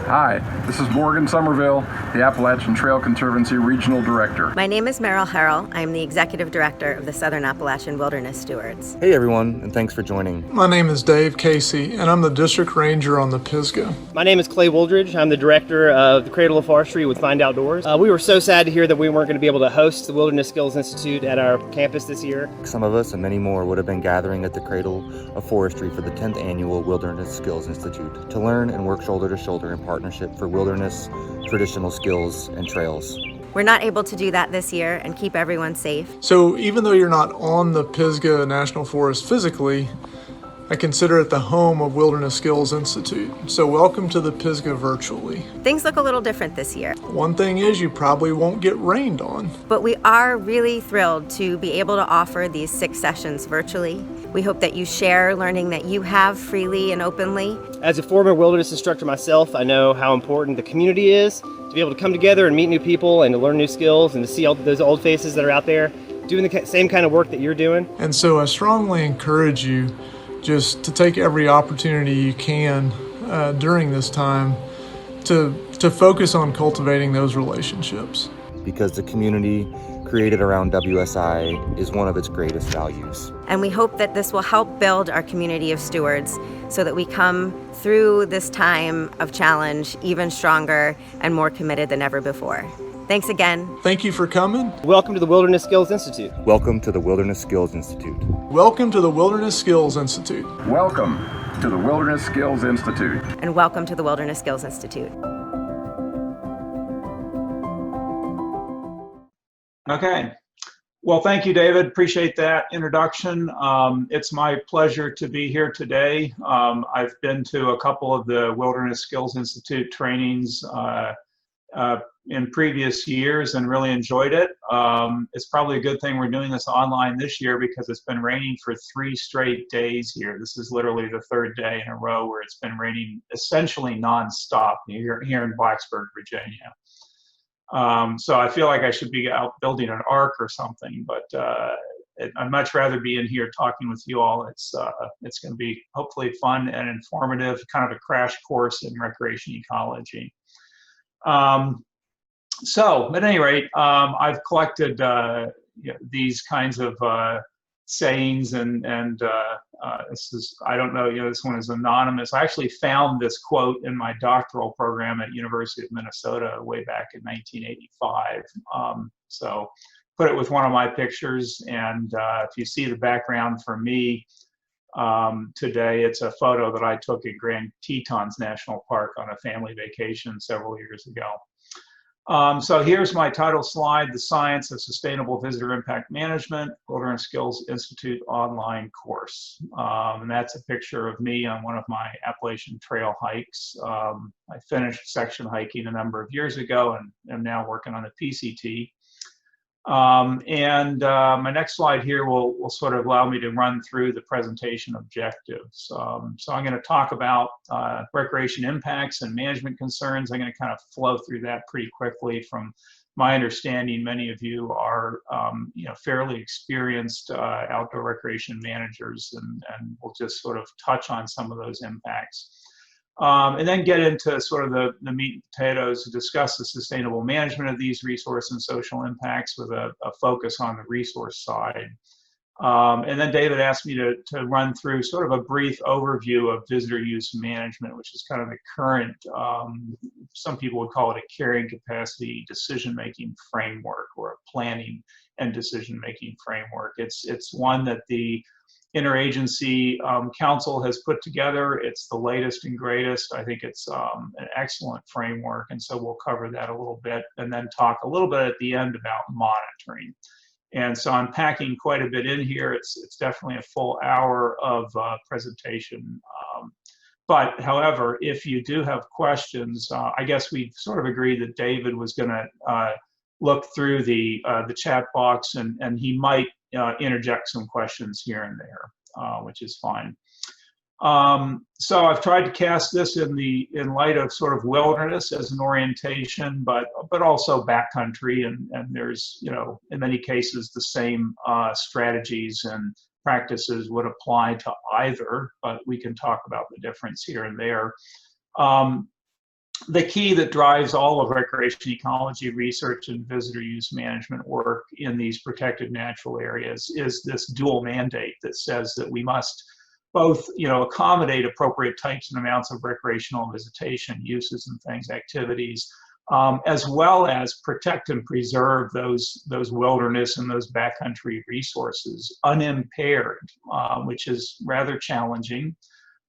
Hi, this is Morgan Somerville, the Appalachian Trail Conservancy Regional Director. My name is Meryl Harrell. I'm the Executive Director of the Southern Appalachian Wilderness Stewards. Hey everyone, and thanks for joining. My name is Dave Casey, and I'm the District Ranger on the Pisgah. My name is Clay Wooldridge. I'm the Director of the Cradle of Forestry with Find Outdoors. We were so sad to hear that we weren't going to be able to host the Wilderness Skills Institute at our campus this year. Some of us and many more would have been gathering at the Cradle of Forestry for the 10th Annual Wilderness Skills Institute to learn and work shoulder to shoulder in partnership for wilderness, traditional skills, and trails. We're not able to do that this year and keep everyone safe. So even though you're not on the Pisgah National Forest physically, I consider it the home of Wilderness Skills Institute. So welcome to the Pisgah virtually. Things look a little different this year. One thing is you probably won't get rained on. But we are really thrilled to be able to offer these 6 sessions virtually. We hope that you share learning that you have freely and openly. As a former wilderness instructor myself, I know how important the community is to be able to come together and meet new people and to learn new skills and to see all those old faces that are out there doing the same kind of work that you're doing. And so I strongly encourage you just to take every opportunity you can during this time to focus on cultivating those relationships. Because the community created around WSI is one of its greatest values. And we hope that this will help build our community of stewards so that we come through this time of challenge even stronger and more committed than ever before. Thanks again. Thank you for coming. Welcome to the Wilderness Skills Institute. Welcome to the Wilderness Skills Institute. Welcome to the Wilderness Skills Institute. Welcome to the Wilderness Skills Institute. And welcome to the Wilderness Skills Institute. Okay. Well, thank you, David. Appreciate that introduction. It's my pleasure to be here today. I've been to a couple of the Wilderness Skills Institute trainings in previous years and really enjoyed it. It's probably a good thing we're doing this online this year because it's been raining for 3 straight days here. This is literally the 3rd day in a row where it's been raining essentially nonstop here in Blacksburg, Virginia. So I feel like I should be out building an ark or something, but I'd much rather be in here talking with you all. It's going to be hopefully fun and informative, kind of a crash course in recreation ecology. So at any rate, I've collected these kinds of sayings and this is, I don't know, this one is anonymous. I actually found this quote in my doctoral program at University of Minnesota way back in 1985. So put it with one of my pictures, and if you see the background for me today, it's a photo that I took at Grand Tetons National Park on a family vacation several years ago. So here's my title slide, The Science of Sustainable Visitor Impact Management, Wilderness Skills Institute online course. And that's a picture of me on one of my Appalachian Trail hikes. I finished section hiking a number of years ago and am now working on a PCT. My next slide here will sort of allow me to run through the presentation objectives. So I'm going to talk about recreation impacts and management concerns. I'm going to kind of flow through that pretty quickly. From my understanding, many of you are fairly experienced outdoor recreation managers, and we'll just sort of touch on some of those impacts. And then get into sort of the meat and potatoes to discuss the sustainable management of these resource and social impacts with a focus on the resource side. And then David asked me to run through sort of a brief overview of visitor use management, which is kind of the current, some people would call it a carrying capacity decision-making framework, or a planning and decision-making framework. It's one that the Interagency Council has put together. It's the latest and greatest. I think it's an excellent framework, and so we'll cover that a little bit and then talk a little bit at the end about monitoring. And so I'm packing quite a bit in here. It's definitely a full hour of presentation. But however, if you do have questions, I guess we sort of agreed that David was going to look through the chat box, and he might interject some questions here and there, which is fine. So I've tried to cast this in light of sort of wilderness as an orientation, but also backcountry, and there's, in many cases the same strategies and practices would apply to either, but we can talk about the difference here and there. the key that drives all of recreation ecology research and visitor use management work in these protected natural areas is this dual mandate that says that we must both, accommodate appropriate types and amounts of recreational visitation, uses and things, activities, as well as protect and preserve those wilderness and those backcountry resources unimpaired, which is rather challenging.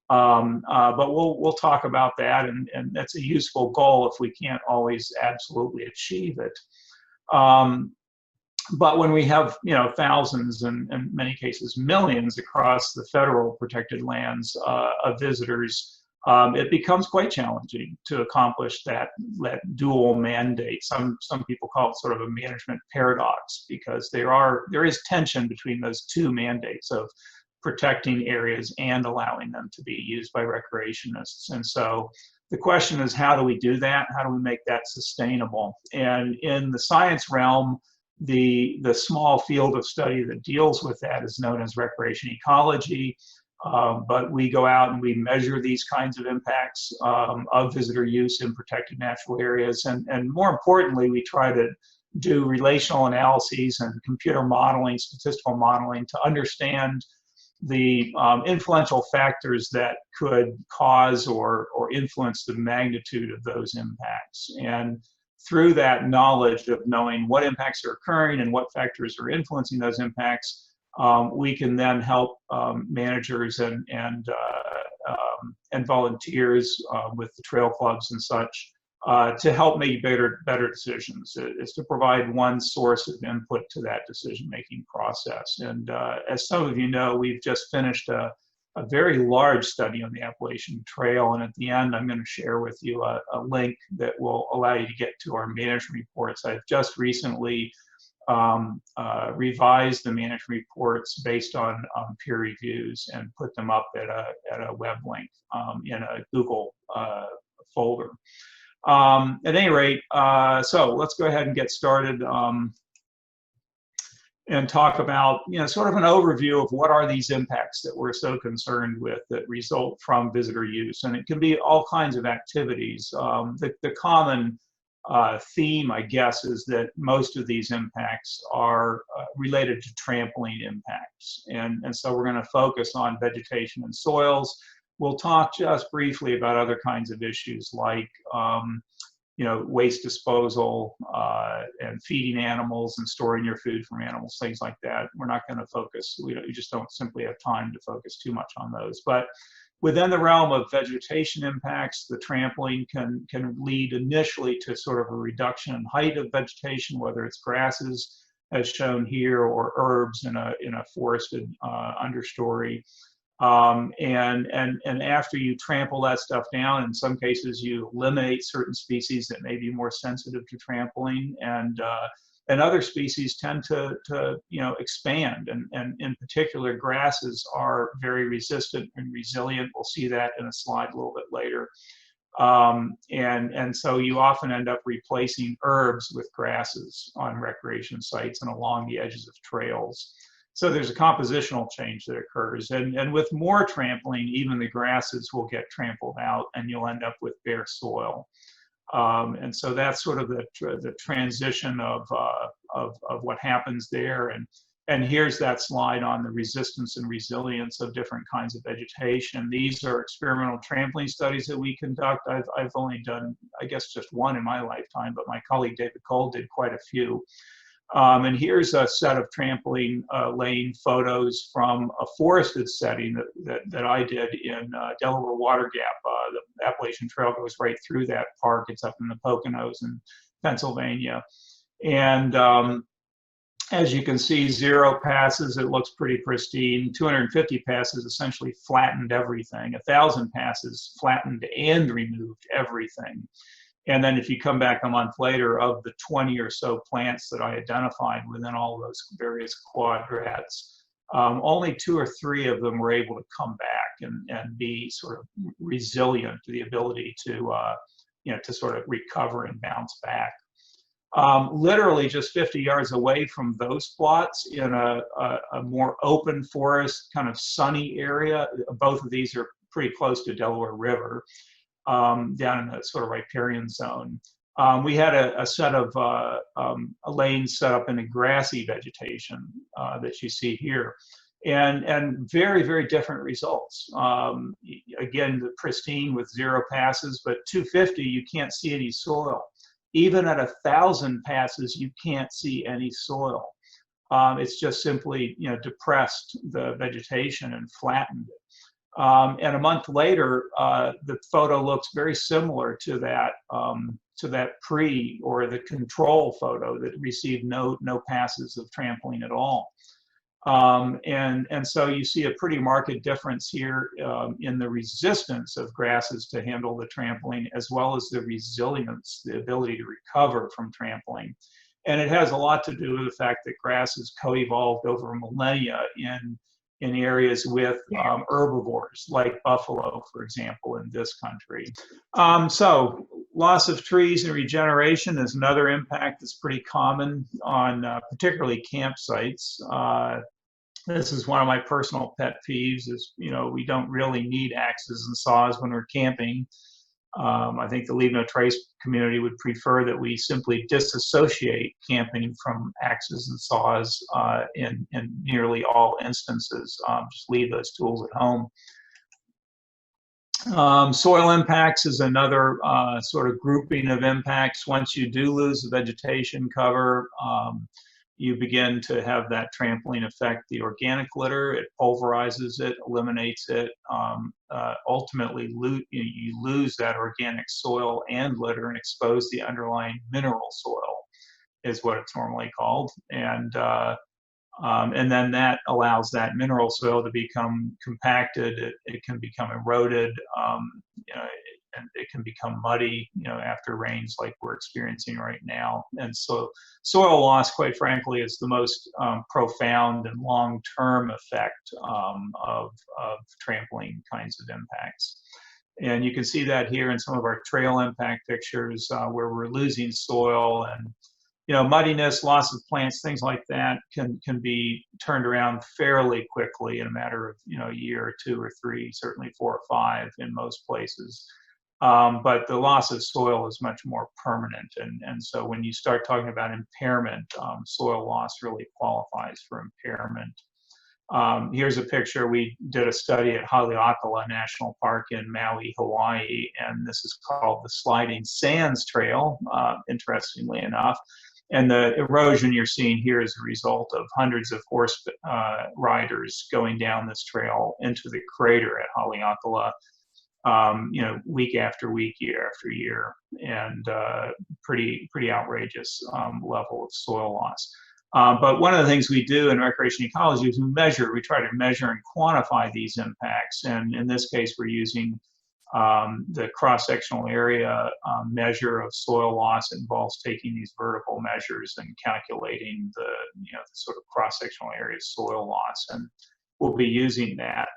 But we'll talk about that, and that's a useful goal if we can't always absolutely achieve it. But when we have thousands and in many cases millions across the federal protected lands of visitors, it becomes quite challenging to accomplish that dual mandate. Some people call it sort of a management paradox, because there is tension between those two mandates of protecting areas and allowing them to be used by recreationists. And so the question is, how do we do that? How do we make that sustainable? And in the science realm, the small field of study that deals with that is known as recreation ecology. But we go out and we measure these kinds of impacts of visitor use in protected natural areas. And more importantly, we try to do relational analyses and computer modeling, statistical modeling, to understand the influential factors that could cause or influence the magnitude of those impacts. And through that knowledge of knowing what impacts are occurring and what factors are influencing those impacts, we can then help managers and volunteers with the trail clubs and such to help make better decisions. Is to provide one source of input to that decision-making process. And as some of you know, we've just finished a very large study on the Appalachian Trail, and at the end I'm going to share with you a link that will allow you to get to our management reports. I've just recently revised the management reports based on peer reviews and put them up at a web link in a Google folder. At any rate, so let's go ahead and get started and talk about, sort of an overview of what are these impacts that we're so concerned with that result from visitor use. And it can be all kinds of activities. The common theme, I guess, is that most of these impacts are related to trampling impacts. And so we're going to focus on vegetation and soils. We'll talk just briefly about other kinds of issues like waste disposal and feeding animals and storing your food from animals, things like that. We're not going to focus, we just don't simply have time to focus too much on those. But within the realm of vegetation impacts, the trampling can lead initially to sort of a reduction in height of vegetation, whether it's grasses, as shown here, or herbs in a forested understory. And after you trample that stuff down, in some cases you eliminate certain species that may be more sensitive to trampling, and other species tend to expand. And in particular, grasses are very resistant and resilient. We'll see that in a slide a little bit later. And so you often end up replacing herbs with grasses on recreation sites and along the edges of trails. So there's a compositional change that occurs, and with more trampling, even the grasses will get trampled out, and you'll end up with bare soil. And so that's sort of the transition of what happens there. And here's that slide on the resistance and resilience of different kinds of vegetation. These are experimental trampling studies that we conduct. I've only done, I guess, just one in my lifetime, but my colleague David Cole did quite a few. And here's a set of trampling lane photos from a forested setting that I did in Delaware Water Gap. The Appalachian Trail goes right through that park. It's up in the Poconos in Pennsylvania. And as you can see, 0 passes, it looks pretty pristine. 250 passes essentially flattened everything. 1,000 passes flattened and removed everything. And then if you come back a month later, of the 20 or so plants that I identified within all those various quadrats, only 2 or 3 of them were able to come back and be sort of resilient to the ability to, to sort of recover and bounce back. Literally just 50 yards away from those plots in a more open forest, kind of sunny area, both of these are pretty close to Delaware River. down in the sort of riparian zone. We had a set of lanes set up in a grassy vegetation that you see here. And very, very different results. Again, the pristine with 0 passes, but 250, you can't see any soil. Even at 1,000 passes, you can't see any soil. It's just simply, depressed the vegetation and flattened it. And a month later, the photo looks very similar to that pre or the control photo that received no passes of trampling at all. And so you see a pretty marked difference here in the resistance of grasses to handle the trampling, as well as the resilience, the ability to recover from trampling. And it has a lot to do with the fact that grasses co-evolved over millennia in areas with herbivores, like buffalo, for example, in this country. So loss of trees and regeneration is another impact that's pretty common on particularly campsites. This is one of my personal pet peeves is, we don't really need axes and saws when we're camping. I think the Leave No Trace community would prefer that we simply disassociate camping from axes and saws in nearly all instances. Just leave those tools at home. Soil impacts is another sort of grouping of impacts. Once you do lose the vegetation cover, you begin to have that trampling affect the organic litter. It pulverizes it, eliminates it. Ultimately, you lose that organic soil and litter and expose the underlying mineral soil, is what it's normally called. And then that allows that mineral soil to become compacted. It can become eroded. And it can become muddy, after rains like we're experiencing right now. And so soil loss, quite frankly, is the most profound and long-term effect of trampling kinds of impacts. And you can see that here in some of our trail impact pictures where we're losing soil and muddiness, loss of plants, things like that can be turned around fairly quickly in a matter of a year or 2 or 3, certainly 4 or 5 in most places. But the loss of soil is much more permanent. And so when you start talking about impairment, soil loss really qualifies for impairment. Here's a picture. We did a study at Haleakala National Park in Maui, Hawaii, and this is called the Sliding Sands Trail, interestingly enough. And the erosion you're seeing here is a result of hundreds of horse riders going down this trail into the crater at Haleakala, week after week, year after year, and pretty outrageous level of soil loss. But one of the things we do in recreation ecology is we try to measure and quantify these impacts. And in this case, we're using the cross-sectional area measure of soil loss. It involves taking these vertical measures and calculating the sort of cross-sectional area soil loss. And we'll be using that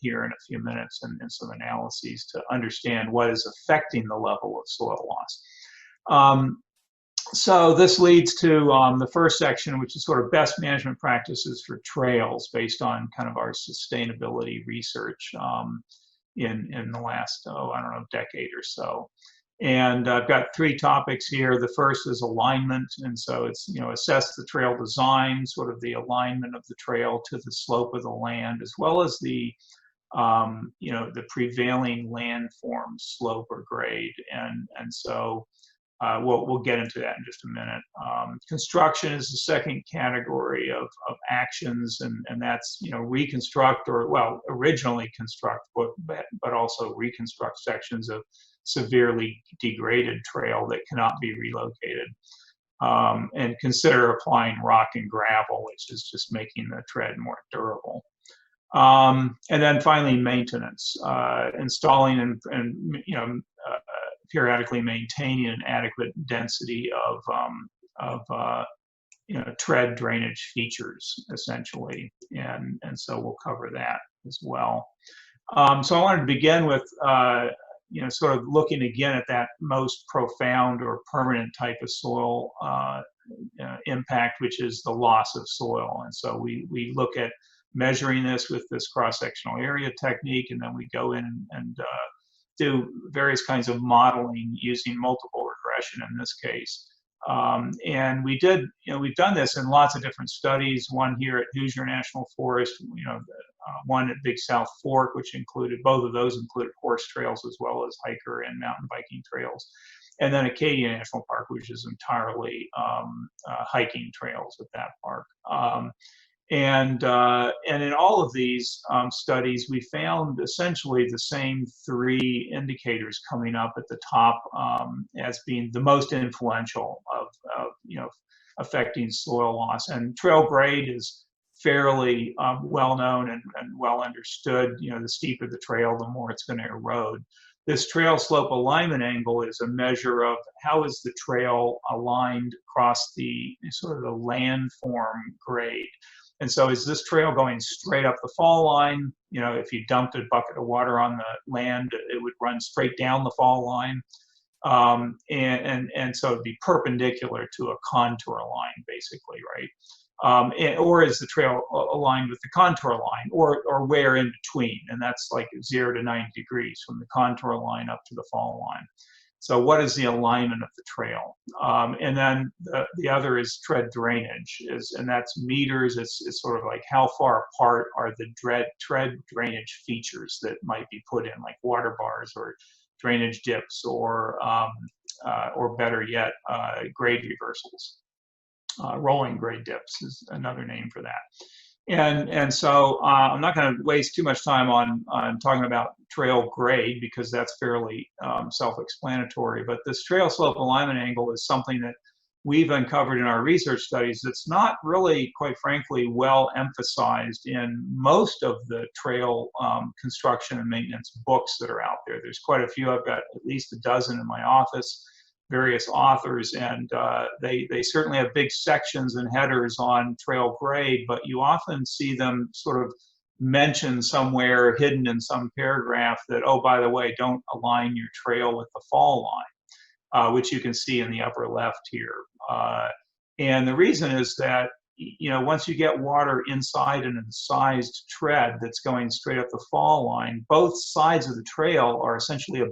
here in a few minutes and some analyses to understand what is affecting the level of soil loss. So this leads to the first section, which is sort of best management practices for trails based on kind of our sustainability research in the last, decade or so. And I've got 3 topics here. The first is alignment. And so it's, assess the trail design, sort of the alignment of the trail to the slope of the land, as well as the prevailing landform slope or grade. And so we'll get into that in just a minute. Construction is the second category of actions, and that's reconstruct originally construct, but also reconstruct sections of severely degraded trail that cannot be relocated, and consider applying rock and gravel, which is just making the tread more durable. And then finally, maintenance, installing and periodically maintaining an adequate density of tread drainage features, essentially, and so we'll cover that as well. So I wanted to begin with sort of looking again at that most profound or permanent type of soil impact, which is the loss of soil. And so we look at measuring this with this cross-sectional area technique, and then we go in and do various kinds of modeling using multiple regression in this case. And we've done this in lots of different studies, one here at Hoosier National Forest, one at Big South Fork, which included, both of those included horse trails as well as hiker and mountain biking trails. And then Acadia National Park, which is entirely hiking trails at that park. And in all of these studies, we found essentially the same three indicators coming up at the top as being the most influential of affecting soil loss. And trail grade is fairly well known and well understood. The steeper the trail, the more it's going to erode. This trail slope alignment angle is a measure of how is the trail aligned across the sort of the landform grade. And so is this trail going straight up the fall line? If you dumped a bucket of water on the land, it would run straight down the fall line. And so it'd be perpendicular to a contour line, basically, right? Or is the trail aligned with the contour line, or where in between? And that's like 0 to 90 degrees from the contour line up to the fall line. So what is the alignment of the trail? And then the other is tread drainage, and that's meters. It's sort of like how far apart are the tread drainage features that might be put in, like water bars or drainage dips, or better yet, grade reversals. Rolling grade dips is another name for that. And so I'm not going to waste too much time on talking about trail grade, because that's fairly self-explanatory. But this trail slope alignment angle is something that we've uncovered in our research studies that's not really, quite frankly, well emphasized in most of the trail construction and maintenance books that are out there. There's quite a few. I've got at least a dozen in my office, various authors, and they certainly have big sections and headers on trail grade, but you often see them sort of mentioned somewhere, hidden in some paragraph, that, oh, by the way, don't align your trail with the fall line, which you can see in the upper left here. And the reason is that, once you get water inside an incised tread that's going straight up the fall line, both sides of the trail are essentially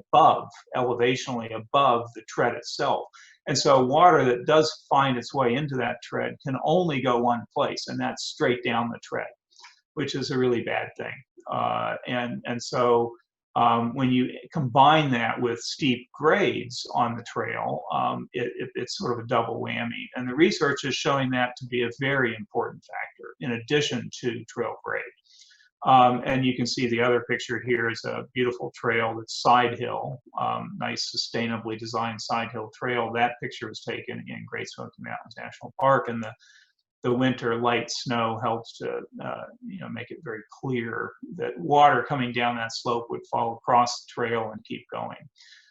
elevationally above the tread itself. And so water that does find its way into that tread can only go one place, and that's straight down the tread, which is a really bad thing. And so when you combine that with steep grades on the trail, it's sort of a double whammy. And the research is showing that to be a very important factor in addition to trail grade. And you can see the other picture here is a beautiful trail that's side hill, nice sustainably designed side hill trail. That picture was taken in Great Smoky Mountains National Park, and the winter light snow helps to make it very clear that water coming down that slope would fall across the trail and keep going.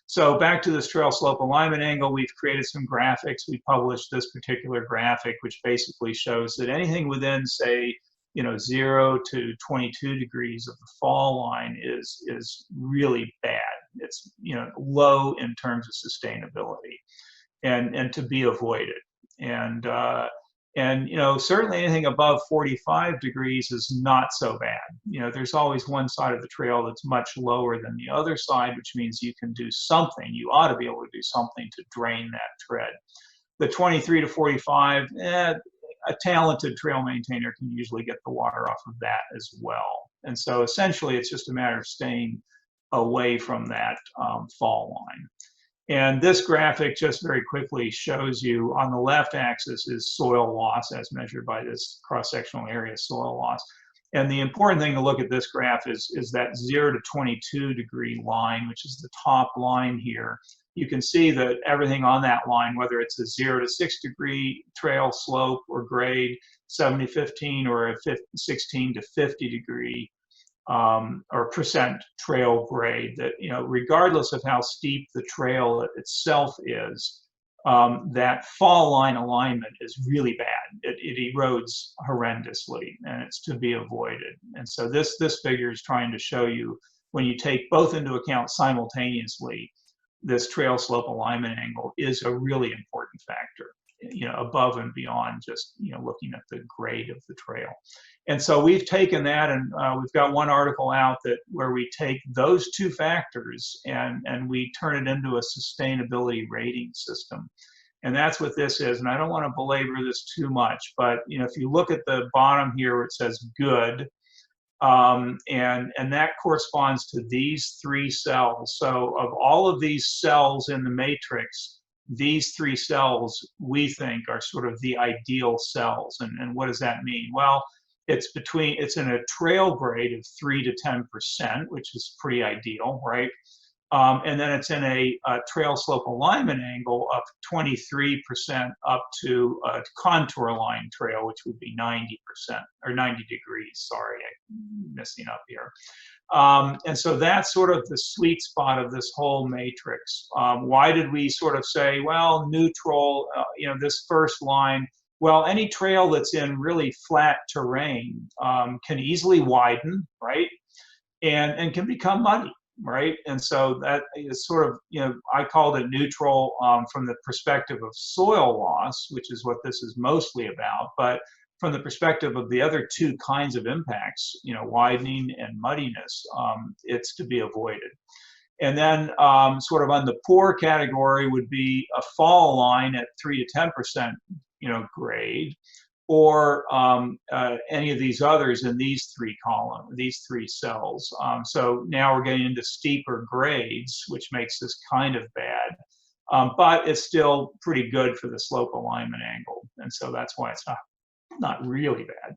So back to this trail slope alignment angle, we've created some graphics. We published this particular graphic, which basically shows that anything within, say, 0 to 22 degrees of the fall line is really bad. It's low in terms of sustainability, and to be avoided. And certainly anything above 45 degrees is not so bad. There's always one side of the trail that's much lower than the other side, which means you can do something. You ought to be able to do something to drain that tread. The 23 to 45, a talented trail maintainer can usually get the water off of that as well. And so essentially it's just a matter of staying away from that fall line. And this graphic just very quickly shows you, on the left axis is soil loss as measured by this cross-sectional area soil loss. And the important thing to look at this graph is that 0 to 22 degree line, which is the top line here. You can see that everything on that line, whether it's a 0 to 6 degree trail slope or grade, 7 to 15, or a 16 to 50 degree or percent trail grade, that regardless of how steep the trail itself is, that fall line alignment is really bad. It erodes horrendously, and it's to be avoided. And so this figure is trying to show you, when you take both into account simultaneously, this trail slope alignment angle is a really important factor. above and beyond just, looking at the grade of the trail. And so we've taken that, and we've got one article out where we take those two factors and we turn it into a sustainability rating system. And that's what this is. And I don't want to belabor this too much, but if you look at the bottom here where it says good, and that corresponds to these 3 cells. So of all of these cells in the matrix, these 3 cells we think are sort of the ideal cells. And what does that mean? Well, it's in a trail grade of 3 to 10%, which is pretty ideal, right? And then it's in a trail slope alignment angle of 23% up to a contour line trail, which would be 90% or 90 degrees. Sorry, I'm messing up here. And so that's sort of the sweet spot of this whole matrix. Why did we sort of say, well, neutral, this first line? Well, any trail that's in really flat terrain can easily widen, right? And can become muddy. Right, and so that is sort of, I called it neutral from the perspective of soil loss, which is what this is mostly about, but from the perspective of the other 2 kinds of impacts, widening and muddiness, it's to be avoided. And then sort of on the poor category would be a fall line at 3 to 10%, grade, or any of these others in these 3 columns, these 3 cells. So now we're getting into steeper grades, which makes this kind of bad, but it's still pretty good for the slope alignment angle. And so that's why it's not really bad.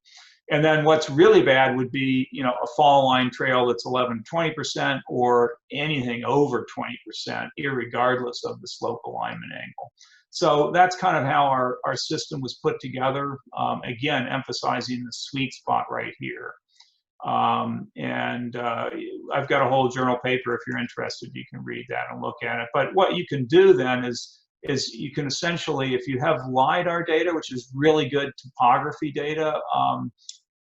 And then what's really bad would be, a fall line trail that's 11 to 20% or anything over 20%, irregardless of the slope alignment angle. So that's kind of how our system was put together, again, emphasizing the sweet spot right here. I've got a whole journal paper. If you're interested, you can read that and look at it. But what you can do then is you can essentially, if you have LiDAR data, which is really good topography data,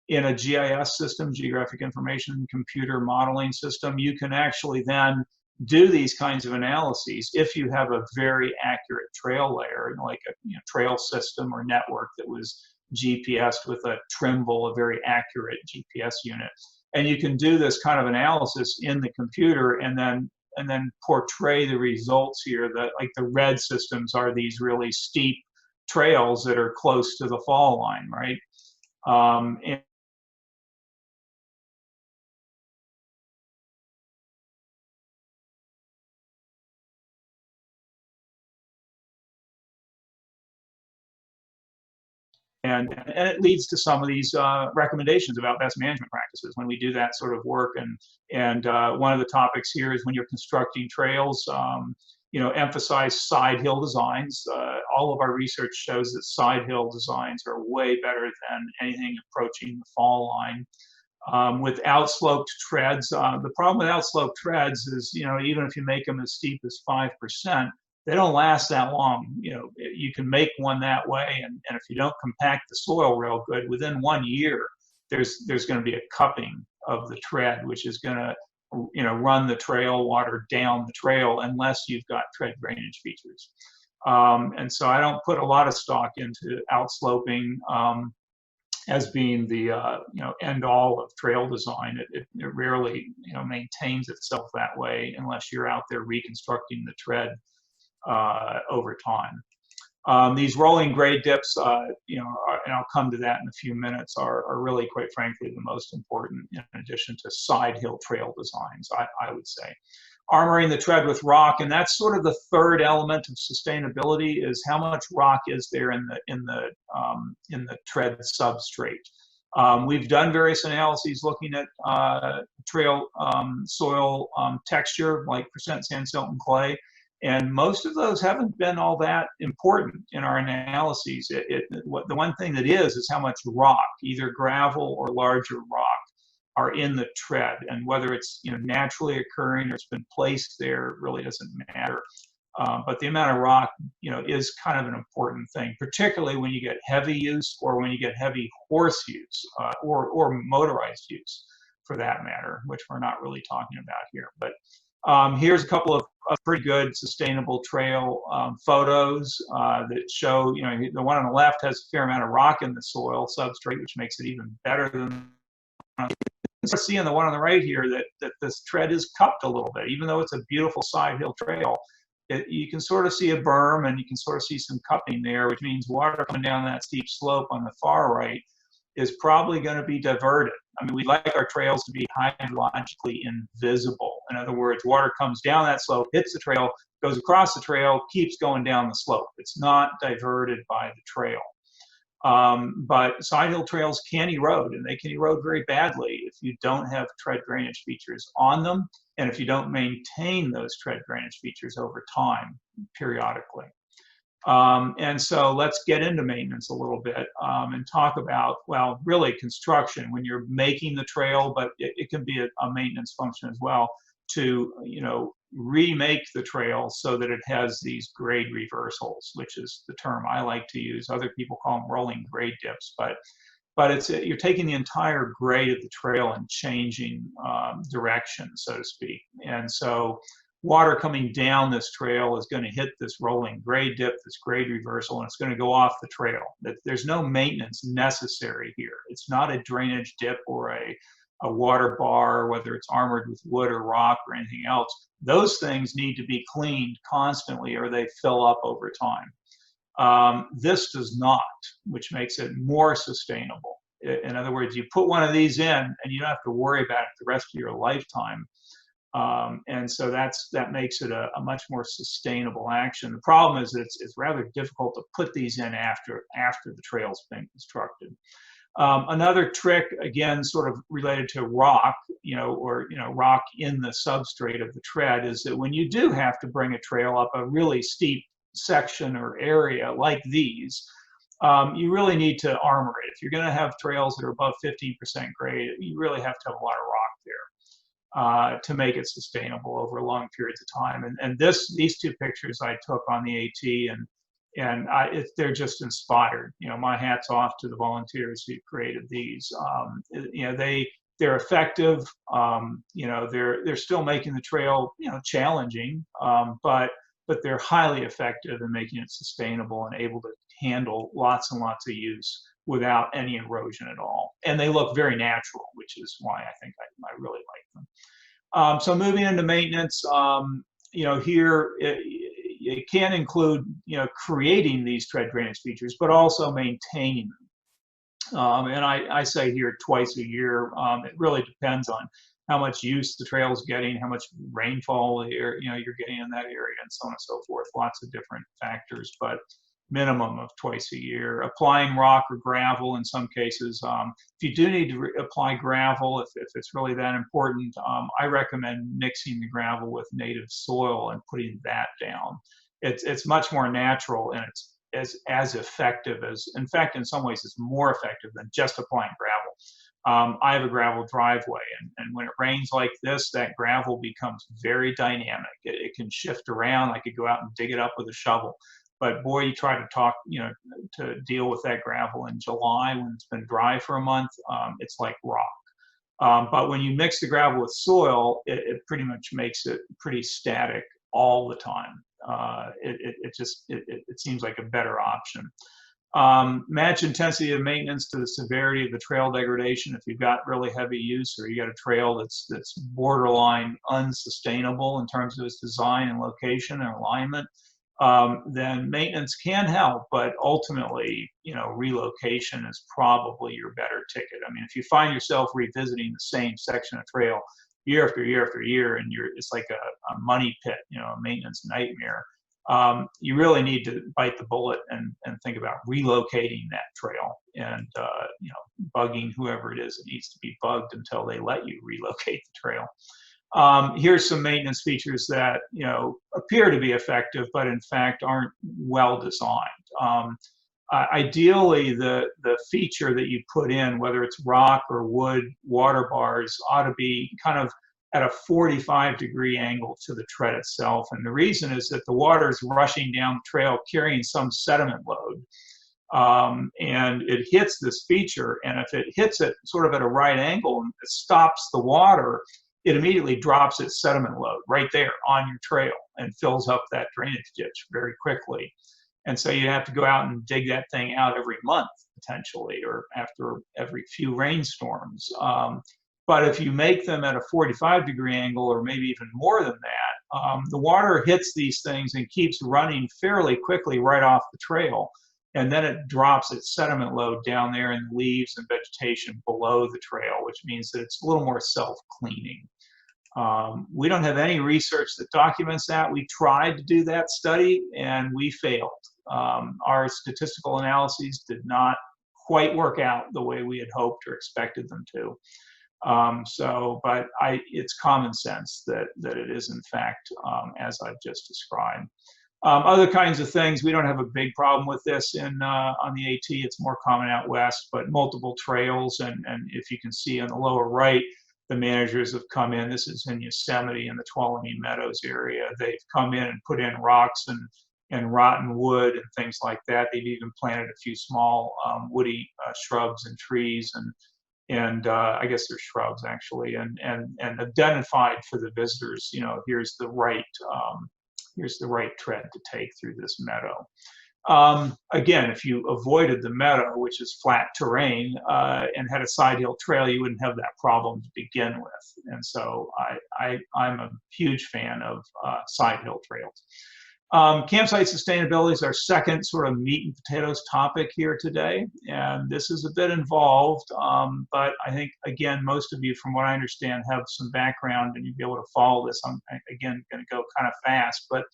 in a GIS system, Geographic Information Computer Modeling System, you can actually then do these kinds of analyses if you have a very accurate trail layer, like a trail system or network that was GPSed with a Trimble, a very accurate GPS unit. And you can do this kind of analysis in the computer and then portray the results here. That, like, the red systems are these really steep trails that are close to the fall line, right? And it leads to some of these recommendations about best management practices when we do that sort of work. And one of the topics here is when you're constructing trails, emphasize side hill designs. All of our research shows that side hill designs are way better than anything approaching the fall line. With outsloped treads, the problem with outsloped treads is, even if you make them as steep as 5%, they don't last that long. You can make one that way, and if you don't compact the soil real good, within 1 year, there's going to be a cupping of the tread, which is going to, run the trail water down the trail unless you've got tread drainage features. And so I don't put a lot of stock into outsloping as being the end all of trail design. It rarely maintains itself that way unless you're out there reconstructing the tread over time. These rolling grade dips, and I'll come to that in a few minutes, are really, quite frankly, the most important in addition to side hill trail designs, I would say. Armoring the tread with rock, and that's sort of the third element of sustainability, is how much rock is there in the tread substrate. We've done various analyses looking at trail soil texture, like percent sand, silt, and clay. And most of those haven't been all that important in our analyses. The one thing that is how much rock, either gravel or larger rock, are in the tread. And whether it's naturally occurring or it's been placed there really doesn't matter. But the amount of rock is kind of an important thing, particularly when you get heavy use or when you get heavy horse use or motorized use, for that matter, which we're not really talking about here. But Here's a couple of pretty good sustainable trail photos that show, the one on the left has a fair amount of rock in the soil substrate, which makes it even better than. You see in the one on the right here that this tread is cupped a little bit, even though it's a beautiful side hill trail. You can sort of see a berm and you can sort of see some cupping there, which means water coming down that steep slope on the far right is probably going to be diverted. I mean, we like our trails to be hydrologically invisible. In other words, water comes down that slope, hits the trail, goes across the trail, keeps going down the slope. It's not diverted by the trail. But side hill trails can erode, and they can erode very badly if you don't have tread drainage features on them, and if you don't maintain those tread drainage features over time, periodically. And so let's get into maintenance a little bit and talk about, well, really construction when you're making the trail, but it can be a maintenance function as well to, remake the trail so that it has these grade reversals, which is the term I like to use. Other people call them rolling grade dips, but it's you're taking the entire grade of the trail and changing direction, so to speak. And so water coming down this trail is going to hit this rolling grade dip, this grade reversal, and it's going to go off the trail. There's no maintenance necessary here. It's not a drainage dip or a water bar, whether it's armored with wood or rock or anything else. Those things need to be cleaned constantly or they fill up over time. This does not, which makes it more sustainable. In other words, you put one of these in and you don't have to worry about it the rest of your lifetime. And so that makes it a much more sustainable action. The problem is that it's rather difficult to put these in after the trail's been constructed. Another trick, again, sort of related to rock, rock in the substrate of the tread, is that when you do have to bring a trail up a really steep section or area like these, you really need to armor it. If you're going to have trails that are above 15% grade, you really have to have a lot of rock there to make it sustainable over long periods of time. And these two pictures I took on the AT, and they're just inspired. My hat's off to the volunteers who created these. They're effective. They're still making the trail challenging, but they're highly effective in making it sustainable and able to handle lots and lots of use without any erosion at all. And they look very natural, which is why I think I really like them. So moving into maintenance, here it can include, creating these tread drainage features, but also maintaining them. And I say here twice a year. It really depends on how much use the trail is getting, how much rainfall you're getting in that area, and so on and so forth. Lots of different factors, but minimum of twice a year. Applying rock or gravel in some cases. If you do need to apply gravel, if it's really that important, I recommend mixing the gravel with native soil and putting that down. It's much more natural, and it's as effective as, in fact, in some ways, it's more effective than just applying gravel. I have a gravel driveway, and when it rains like this, that gravel becomes very dynamic. It can shift around. I could go out and dig it up with a shovel. But boy, you try to deal with that gravel in July when it's been dry for a month, it's like rock. But when you mix the gravel with soil, it pretty much makes it pretty static all the time. It seems like a better option. Match intensity of maintenance to the severity of the trail degradation. If you've got really heavy use, or you got a trail that's borderline unsustainable in terms of its design and location and alignment, then maintenance can help, but ultimately, relocation is probably your better ticket. I mean, if you find yourself revisiting the same section of trail year after year after year, and it's like a money pit, a maintenance nightmare, you really need to bite the bullet and think about relocating that trail and, bugging whoever it is that needs to be bugged until they let you relocate the trail. Here's some maintenance features that appear to be effective, but in fact aren't well designed. Ideally, the feature that you put in, whether it's rock or wood water bars, ought to be kind of at a 45-degree angle to the tread itself. And the reason is that the water is rushing down the trail carrying some sediment load. And it hits this feature, and if it hits it sort of at a right angle and it stops the water, it immediately drops its sediment load right there on your trail and fills up that drainage ditch very quickly. And so you have to go out and dig that thing out every month, potentially, or after every few rainstorms. But if you make them at a 45-degree angle, or maybe even more than that, the water hits these things and keeps running fairly quickly right off the trail. And then it drops its sediment load down there in the leaves and vegetation below the trail, which means that it's a little more self-cleaning. We don't have any research that documents that. We tried to do that study and we failed. Our statistical analyses did not quite work out the way we had hoped or expected them to. But it's common sense that it is in fact as I've just described. Other kinds of things, we don't have a big problem with this on the AT. It's more common out west, but multiple trails, and if you can see on the lower right, the managers have come in. This is in Yosemite in the Tuolumne Meadows area. They've come in and put in rocks and rotten wood and things like that. They've even planted a few small woody shrubs and trees, and I guess they're shrubs actually, and identified for the visitors, you know, here's the right tread to take through this meadow. Again, if you avoided the meadow, which is flat terrain, and had a side hill trail, you wouldn't have that problem to begin with. And so I'm a huge fan of side hill trails. Campsite sustainability is our second sort of meat and potatoes topic here today. And this is a bit involved, but I think, again, most of you, from what I understand, have some background and you'll be able to follow this. I'm, again, going to go kind of fast, but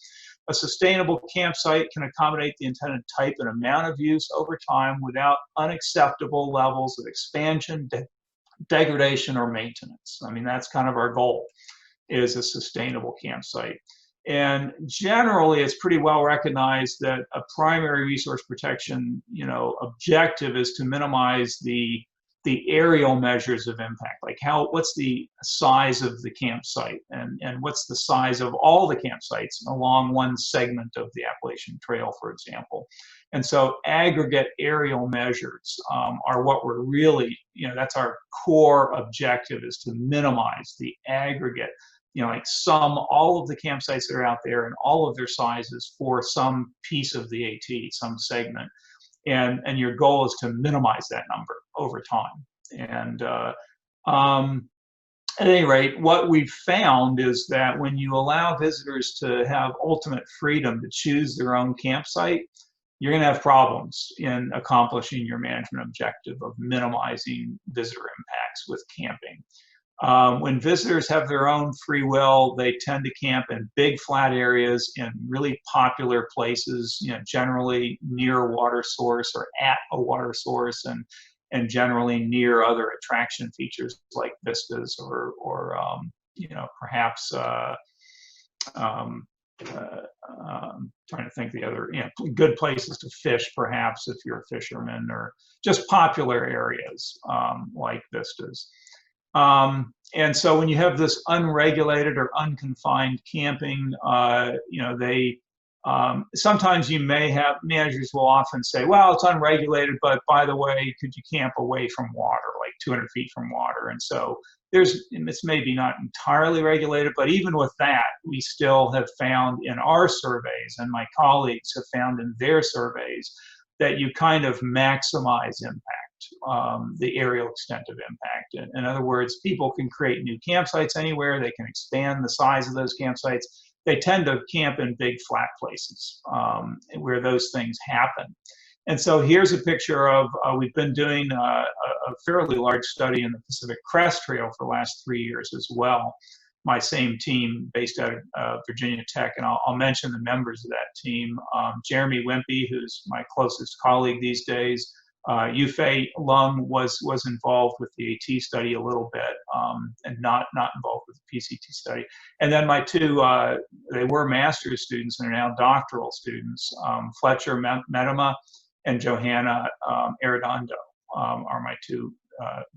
a sustainable campsite can accommodate the intended type and amount of use over time without unacceptable levels of expansion, degradation, or maintenance. I mean, that's kind of our goal, is a sustainable campsite. And generally, it's pretty well recognized that a primary resource protection, you know, objective is to minimize the aerial measures of impact, like what's the size of the campsite, and what's the size of all the campsites along one segment of the Appalachian Trail, for example. And so aggregate aerial measures are what we're really, you know, that's our core objective, is to minimize the aggregate, you know, like sum all of the campsites that are out there and all of their sizes for some piece of the AT, some segment. And your goal is to minimize that number over time. And at any rate, what we've found is that when you allow visitors to have ultimate freedom to choose their own campsite, you're going to have problems in accomplishing your management objective of minimizing visitor impacts with camping. When visitors have their own free will, they tend to camp in big flat areas in really popular places, you know, generally near a water source or at a water source, and generally near other attraction features like vistas or you know, perhaps trying to think the other, you know, good places to fish, perhaps if you're a fisherman, or just popular areas like vistas. And so when you have this unregulated or unconfined camping, you know, they sometimes you may have, managers will often say, well, it's unregulated, but by the way, could you camp away from water, like 200 feet from water? And so it's maybe not entirely regulated, but even with that, we still have found in our surveys, and my colleagues have found in their surveys, that you kind of maximize impact, the aerial extent of impact. In other words, people can create new campsites anywhere. They can expand the size of those campsites. They tend to camp in big flat places where those things happen. And so here's a picture of, we've been doing a fairly large study in the Pacific Crest Trail for the last 3 years as well. My same team based out of Virginia Tech, and I'll mention the members of that team. Jeremy Wimpy, who's my closest colleague these days. Yufei Lung was involved with the AT study a little bit, and not involved with the PCT study. And then my two, they were master's students and are now doctoral students, Fletcher Medema and Johanna Arredondo are my two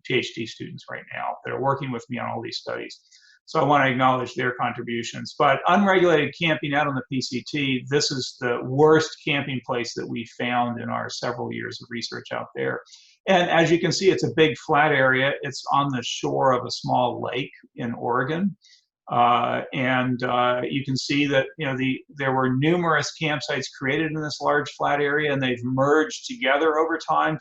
PhD students right now that are working with me on all these studies. So I want to acknowledge their contributions. But unregulated camping out on the PCT, this is the worst camping place that we found in our several years of research out there. And as you can see, it's a big flat area. It's on the shore of a small lake in Oregon. You can see that there were numerous campsites created in this large flat area, and they've merged together over time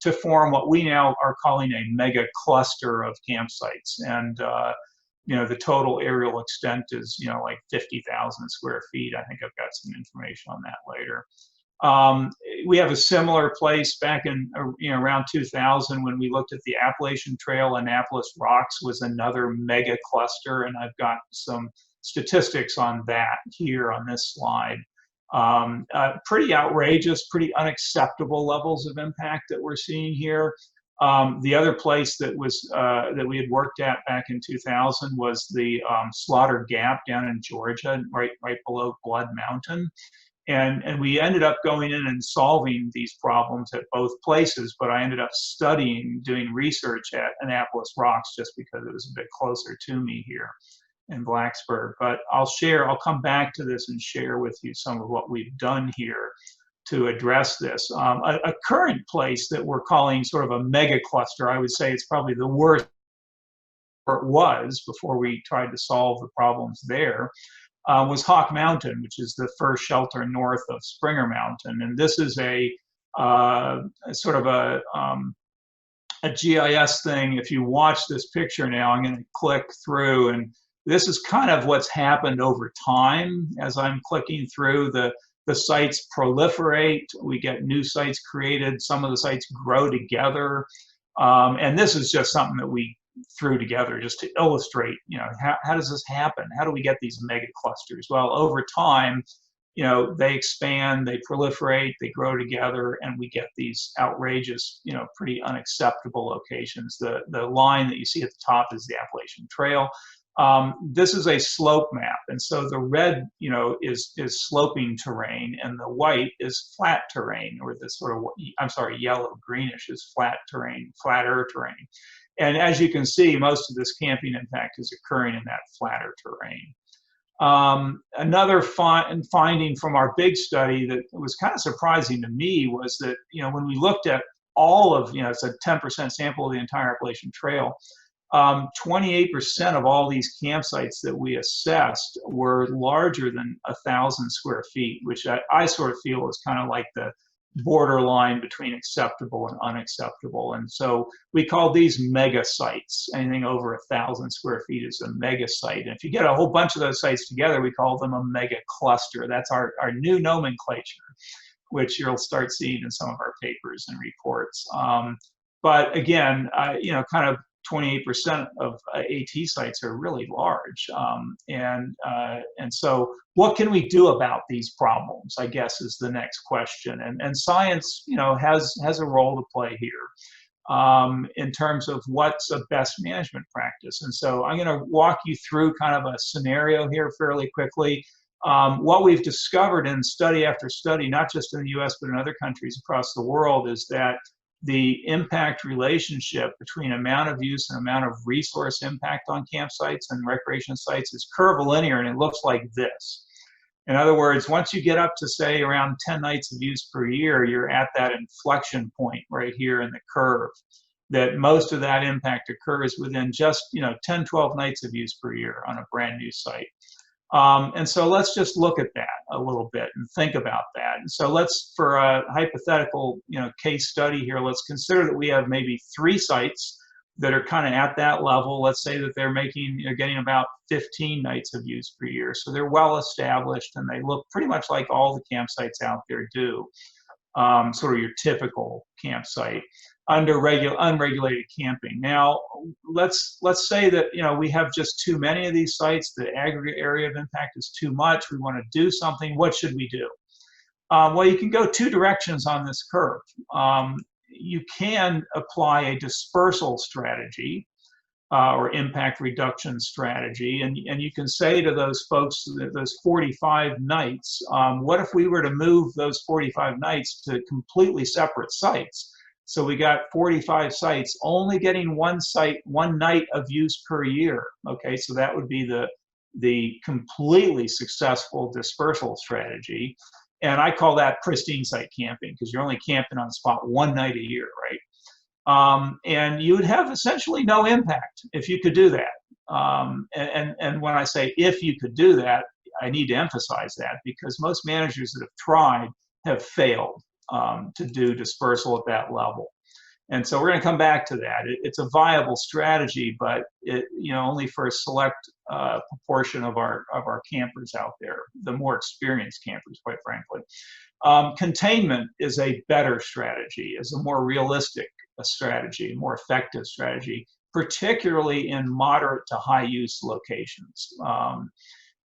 to form what we now are calling a mega cluster of campsites. And the total aerial extent is like 50,000 square feet. I think I've got some information on that later. We have a similar place back in around 2000 when we looked at the Appalachian Trail. Annapolis Rocks was another mega cluster, and I've got some statistics on that here on this slide. Pretty outrageous, pretty unacceptable levels of impact that we're seeing here. The other place that was that we had worked at back in 2000 was the Slaughter Gap down in Georgia, right below Blood Mountain. And we ended up going in and solving these problems at both places, but I ended up doing research at Annapolis Rocks just because it was a bit closer to me here in Blacksburg. But I'll come back to this and share with you some of what we've done here to address this. A current place that we're calling sort of a mega cluster, I would say it's probably the worst, or it was before we tried to solve the problems there, was Hawk Mountain, which is the first shelter north of Springer Mountain. And this is a sort of a GIS thing. If you watch this picture now, I'm going to click through, and this is kind of what's happened over time. As I'm clicking through, the sites proliferate, we get new sites created, some of the sites grow together. And this is just something that we threw together just to illustrate, how does this happen? How do we get these mega clusters? Well, over time, they expand, they proliferate, they grow together, and we get these outrageous, pretty unacceptable locations. The line that you see at the top is the Appalachian Trail. This is a slope map, and so the red, is sloping terrain, and the white is flat terrain, or the sort of, yellow greenish is flat terrain, flatter terrain. And as you can see, most of this camping impact is occurring in that flatter terrain. Another finding from our big study that was kind of surprising to me was that, when we looked at all of, it's a 10% sample of the entire Appalachian Trail, 28% of all these campsites that we assessed were larger than 1,000 square feet, which I sort of feel is kind of like the borderline between acceptable and unacceptable. And so we call these mega sites. Anything over 1,000 square feet is a mega site. And if you get a whole bunch of those sites together, we call them a mega cluster. That's our new nomenclature, which you'll start seeing in some of our papers and reports. But again, kind of 28% of AT sites are really large. And so what can we do about these problems, I guess, is the next question. And science, has a role to play here in terms of what's a best management practice. And so I'm going to walk you through kind of a scenario here fairly quickly. What we've discovered in study after study, not just in the US, but in other countries across the world, is that the impact relationship between amount of use and amount of resource impact on campsites and recreation sites is curvilinear, and it looks like this. In other words, once you get up to, say, around 10 nights of use per year, you're at that inflection point right here in the curve, that most of that impact occurs within just 10, 12 nights of use per year on a brand new site. And so let's just look at that a little bit and think about that. And so let's, for a hypothetical, case study here, let's consider that we have maybe 3 sites that are kind of at that level. Let's say that they're getting about 15 nights of use per year. So they're well established, and they look pretty much like all the campsites out there do, sort of your typical campsite under unregulated camping. Now, let's say that we have just too many of these sites. The aggregate area of impact is too much. We want to do something. What should we do? Well, you can go 2 directions on this curve. You can apply a dispersal strategy or impact reduction strategy, and you can say to those folks, those 45 nights, what if we were to move those 45 nights to completely separate sites? So we got 45 sites only getting one night of use per year. Okay, so that would be the completely successful dispersal strategy. And I call that pristine site camping, because you're only camping on a spot one night a year, right? And you would have essentially no impact if you could do that. And when I say if you could do that, I need to emphasize that, because most managers that have tried have failed to do dispersal at that level. And so we're going to come back to that. It's a viable strategy, but only for a select proportion of our campers out there, the more experienced campers, quite frankly. Containment is a better strategy, is a more realistic strategy, more effective strategy, particularly in moderate to high use locations.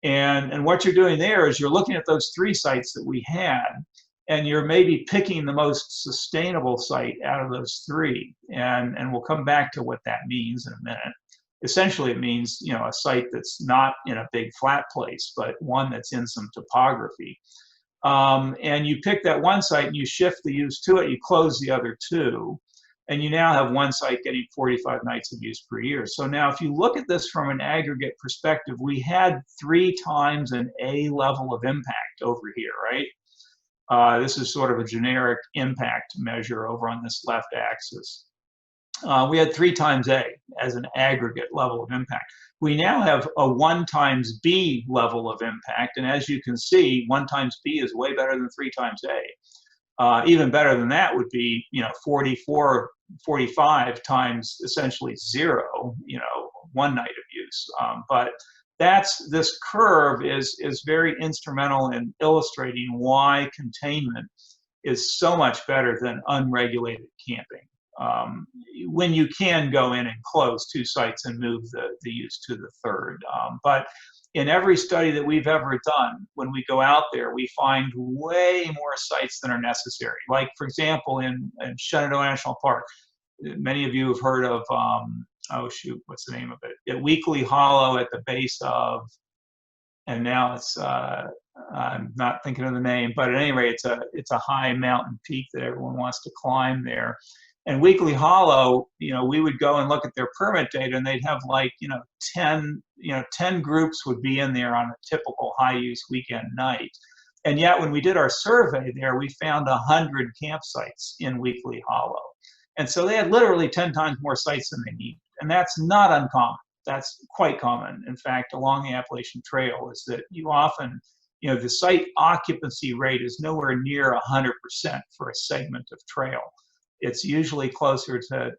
And what you're doing there is you're looking at those 3 sites that we had, and you're maybe picking the most sustainable site out of those 3. And we'll come back to what that means in a minute. Essentially, it means, a site that's not in a big flat place, but one that's in some topography. And you pick that one site and you shift the use to it, you close the other 2, and you now have one site getting 45 nights of use per year. So now if you look at this from an aggregate perspective, we had 3 times an A level of impact over here, right? This is sort of a generic impact measure over on this left axis. We had 3 times A as an aggregate level of impact. We now have a 1 times B level of impact, and as you can see, 1 times B is way better than 3 times A. Even better than that would be, 45 times essentially 0, 1 night of use. But this curve is very instrumental in illustrating why containment is so much better than unregulated camping. When you can go in and close 2 sites and move the use to the 3rd. But in every study that we've ever done, when we go out there, we find way more sites than are necessary. Like, for example, in Shenandoah National Park, many of you have heard of, what's the name of it? At Weekly Hollow at the base of, and now it's, I'm not thinking of the name, but at any rate, it's a high mountain peak that everyone wants to climb there. And Weekly Hollow, we would go and look at their permit data, and they'd have 10 groups would be in there on a typical high use weekend night. And yet when we did our survey there, we found 100 campsites in Weekly Hollow. And so they had literally 10 times more sites than they needed. And that's not uncommon. That's quite common. In fact, along the Appalachian Trail is that you often, the site occupancy rate is nowhere near 100% for a segment of trail. It's usually closer to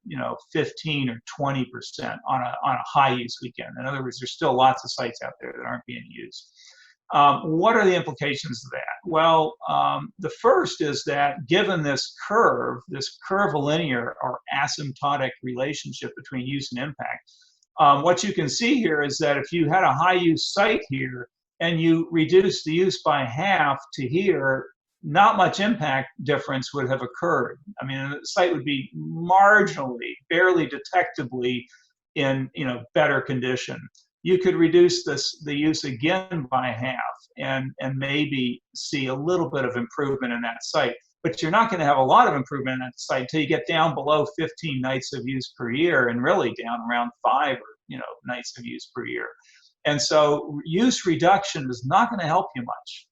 15 or 20% on a high use weekend. In other words, there's still lots of sites out there that aren't being used. What are the implications of that? Well, the first is that given this curvilinear or asymptotic relationship between use and impact, what you can see here is that if you had a high use site here and you reduce the use by half to here, not much impact difference would have occurred. I mean, the site would be marginally, barely detectably in better condition. You could reduce the use again by half and maybe see a little bit of improvement in that site. But you're not going to have a lot of improvement in that site until you get down below 15 nights of use per year, and really down around 5 nights of use per year. And so use reduction is not going to help you much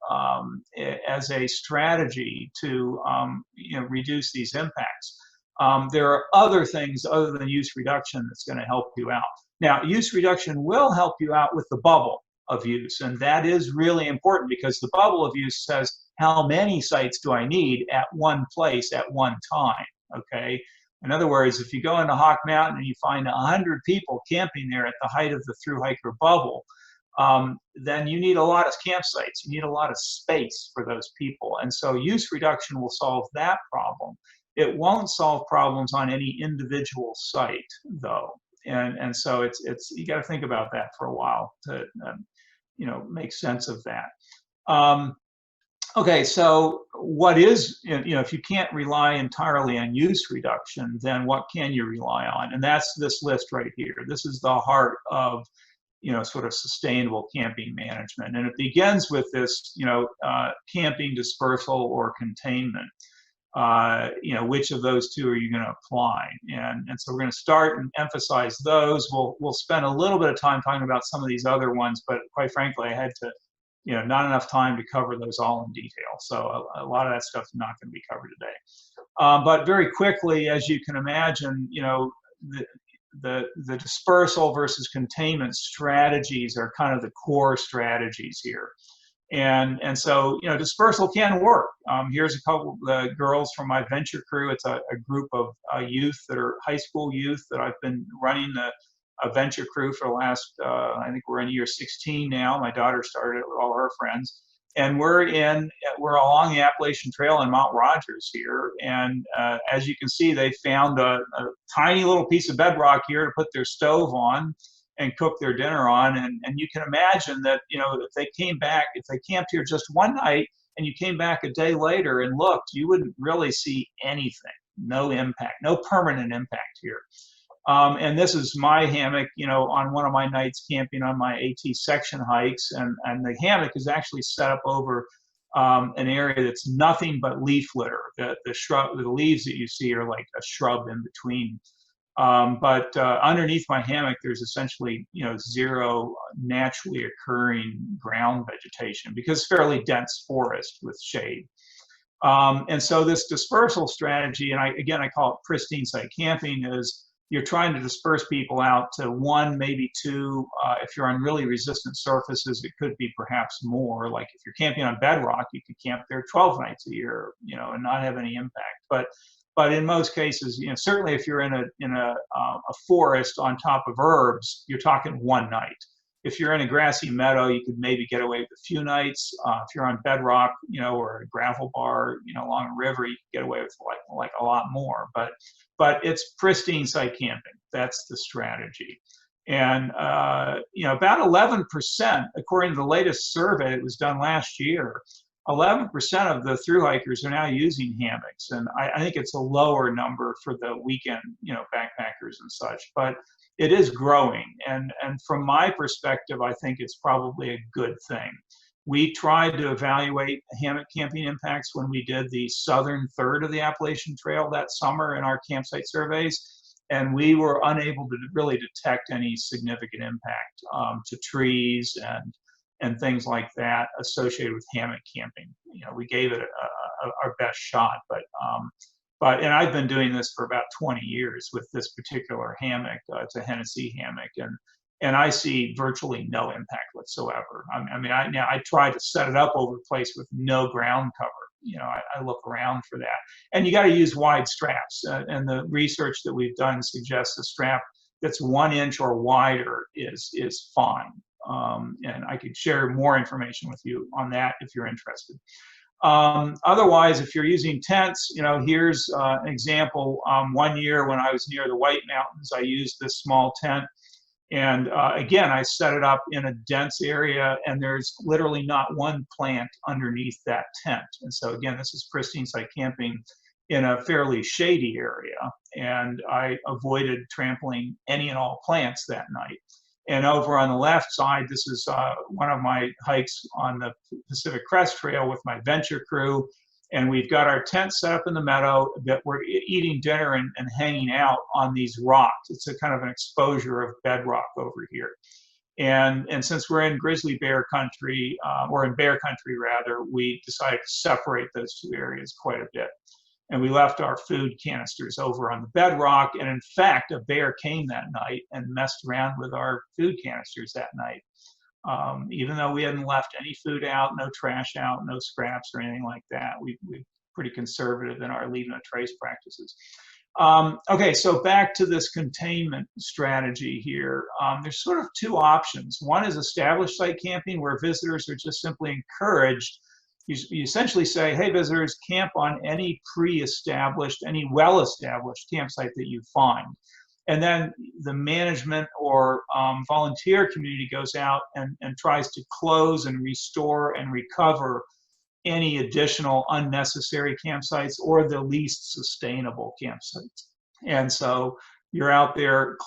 as a strategy to reduce these impacts. There are other things other than use reduction that's going to help you out. Now, use reduction will help you out with the bubble of use, and that is really important, because the bubble of use says how many sites do I need at one place at one time, okay? In other words, if you go into Hawk Mountain and you find 100 people camping there at the height of the thru-hiker bubble, then you need a lot of campsites. You need a lot of space for those people. And so use reduction will solve that problem. It won't solve problems on any individual site, though. And so it's you got to think about that for a while to make sense of that. Okay, so what is, if you can't rely entirely on use reduction, then what can you rely on? And that's this list right here. This is the heart of, sort of sustainable camping management. And it begins with this, camping, dispersal, or containment. Which of those 2 are you going to apply? And so we're going to start and emphasize those. We'll spend a little bit of time talking about some of these other ones, but quite frankly, I had to not enough time to cover those all in detail. So a lot of that stuff is not going to be covered today. But very quickly, as you can imagine, the dispersal versus containment strategies are kind of the core strategies here. And so, dispersal can work. Here's a couple of the girls from my venture crew. It's a group of youth that are high school youth that I've been running a venture crew for the last, I think we're in year 16 now. My daughter started it with all her friends. And we're along the Appalachian Trail in Mount Rogers here. And as you can see, they found a tiny little piece of bedrock here to put their stove on and cook their dinner on. And you can imagine that, if they camped here just one night and you came back a day later and looked, you wouldn't really see anything, no impact, no permanent impact here. And this is my hammock, on one of my nights camping on my AT section hikes. And the hammock is actually set up over an area that's nothing but leaf litter. The leaves that you see are like a shrub in between. But underneath my hammock, there's essentially, zero naturally occurring ground vegetation because it's fairly dense forest with shade. And so this dispersal strategy, and I call it pristine site camping, is you're trying to disperse people out to one, maybe two. If you're on really resistant surfaces, it could be perhaps more. Like if you're camping on bedrock, you could camp there 12 nights a year, and not have any impact. But in most cases, certainly if you're in a forest on top of herbs, you're talking one night. If you're in a grassy meadow, you could maybe get away with a few nights. If you're on bedrock, or a gravel bar, along a river, you can get away with like a lot more. But it's pristine site camping. That's the strategy. And about 11%, according to the latest survey that was done last year, 11% of the thru hikers are now using hammocks, and I think it's a lower number for the weekend, backpackers and such. But it is growing, and from my perspective, I think it's probably a good thing. We tried to evaluate hammock camping impacts when we did the southern third of the Appalachian Trail that summer in our campsite surveys, and we were unable to really detect any significant impact to trees and things like that associated with hammock camping. We gave it our best shot, but I've been doing this for about 20 years with this particular hammock. It's a Hennessy hammock, and I see virtually no impact whatsoever. I try to set it up over the place with no ground cover. I look around for that, and you got to use wide straps. And the research that we've done suggests a strap that's 1 inch or wider is fine. And I could share more information with you on that if you're interested. Otherwise, if you're using tents, here's an example. One year when I was near the White Mountains, I used this small tent. And again, I set it up in a dense area, and there's literally not one plant underneath that tent. And so again, this is pristine site camping in a fairly shady area. And I avoided trampling any and all plants that night. And over on the left side, this is one of my hikes on the Pacific Crest Trail with my venture crew. And we've got our tent set up in the meadow that we're eating dinner and hanging out on these rocks. It's a kind of an exposure of bedrock over here. And since we're in grizzly bear country, or in bear country rather, we decided to separate those two areas quite a bit. And we left our food canisters over on the bedrock. And in fact, a bear came that night and messed around with our food canisters that night. Even though we hadn't left any food out, no trash out, no scraps or anything like that. We're pretty conservative in our leave no trace practices. Okay, so back to this containment strategy here. There's sort of two options. One is established site camping, where visitors are just simply encouraged. You essentially say, hey, visitors, camp on any pre-established, any well-established campsite that you find. And then the management or volunteer community goes out and tries to close and restore and recover any additional unnecessary campsites or the least sustainable campsites. And so you're out there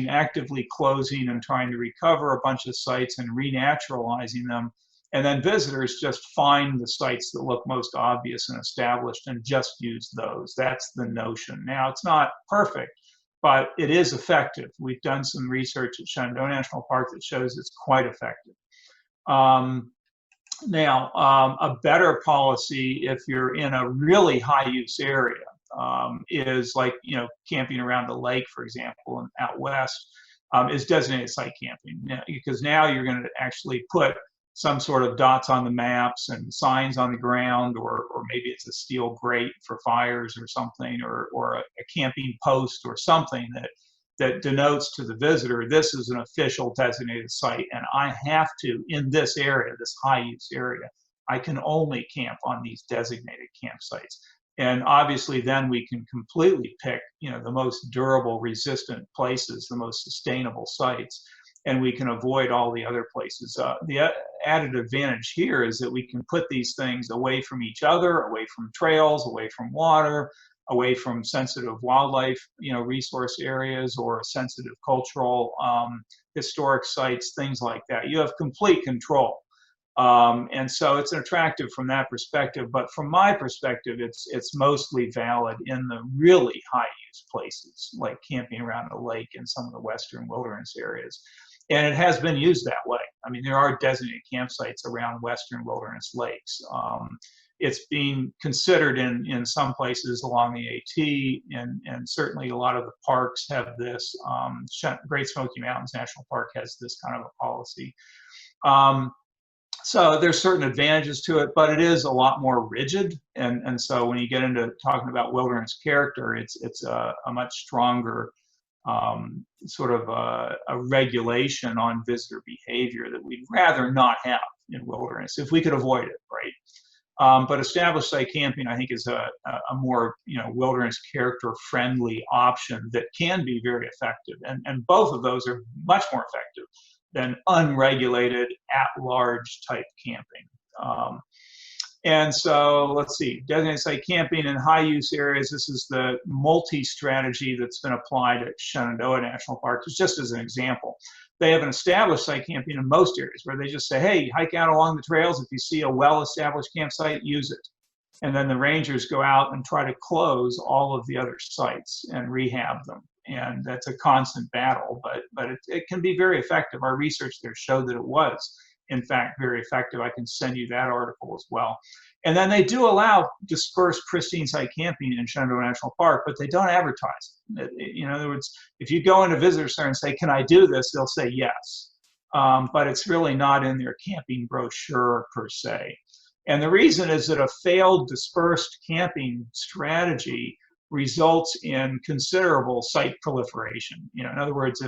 actively closing and trying to recover a bunch of sites and renaturalizing them. And then visitors just find the sites that look most obvious and established and just use those. That's the notion. Now, it's not perfect, but it is effective. We've done some research at Shenandoah National Park that shows it's quite effective. Now, a better policy if you're in a really high use area is like, camping around a lake, for example, and out west, is designated site camping. Because now you're going to actually put some sort of dots on the maps and signs on the ground, or maybe it's a steel grate for fires or something, or a camping post or something that denotes to the visitor, this is an official designated site, and I have to, in this area, this high use area, I can only camp on these designated campsites. And obviously then we can completely pick, the most durable, resistant places, the most sustainable sites, and we can avoid all the other places. The added advantage here is that we can put these things away from each other, away from trails, away from water, away from sensitive wildlife, resource areas, or sensitive cultural, historic sites, things like that. You have complete control. And so it's attractive from that perspective. But from my perspective, it's mostly valid in the really high use places, like camping around a lake in some of the western wilderness areas. And it has been used that way. I mean, there are designated campsites around western wilderness lakes. It's being considered in some places along the AT, and certainly a lot of the parks have this. Great Smoky Mountains National Park has this kind of a policy. So there's certain advantages to it, but it is a lot more rigid. And so when you get into talking about wilderness character, it's a much stronger sort of a regulation on visitor behavior that we'd rather not have in wilderness if we could avoid it, right? But established site camping, I think, is a more wilderness character friendly option that can be very effective, and both of those are much more effective than unregulated at-large type camping. And so let's see, designated site camping in high use areas. This is the multi-strategy that's been applied at Shenandoah National Park, just as an example. They have an established site camping in most areas where they just say, hey, hike out along the trails. If you see a well-established campsite, use it. And then the rangers go out and try to close all of the other sites and rehab them. And that's a constant battle, but it can be very effective. Our research there showed that it was, in fact, very effective. I can send you that article as well. And then they do allow dispersed pristine site camping in Shenandoah National Park, but they don't advertise it. In other words, if you go into visitor center and say, can I do this? They'll say yes. But it's really not in their camping brochure per se. And the reason is that a failed dispersed camping strategy results in considerable site proliferation. In other words,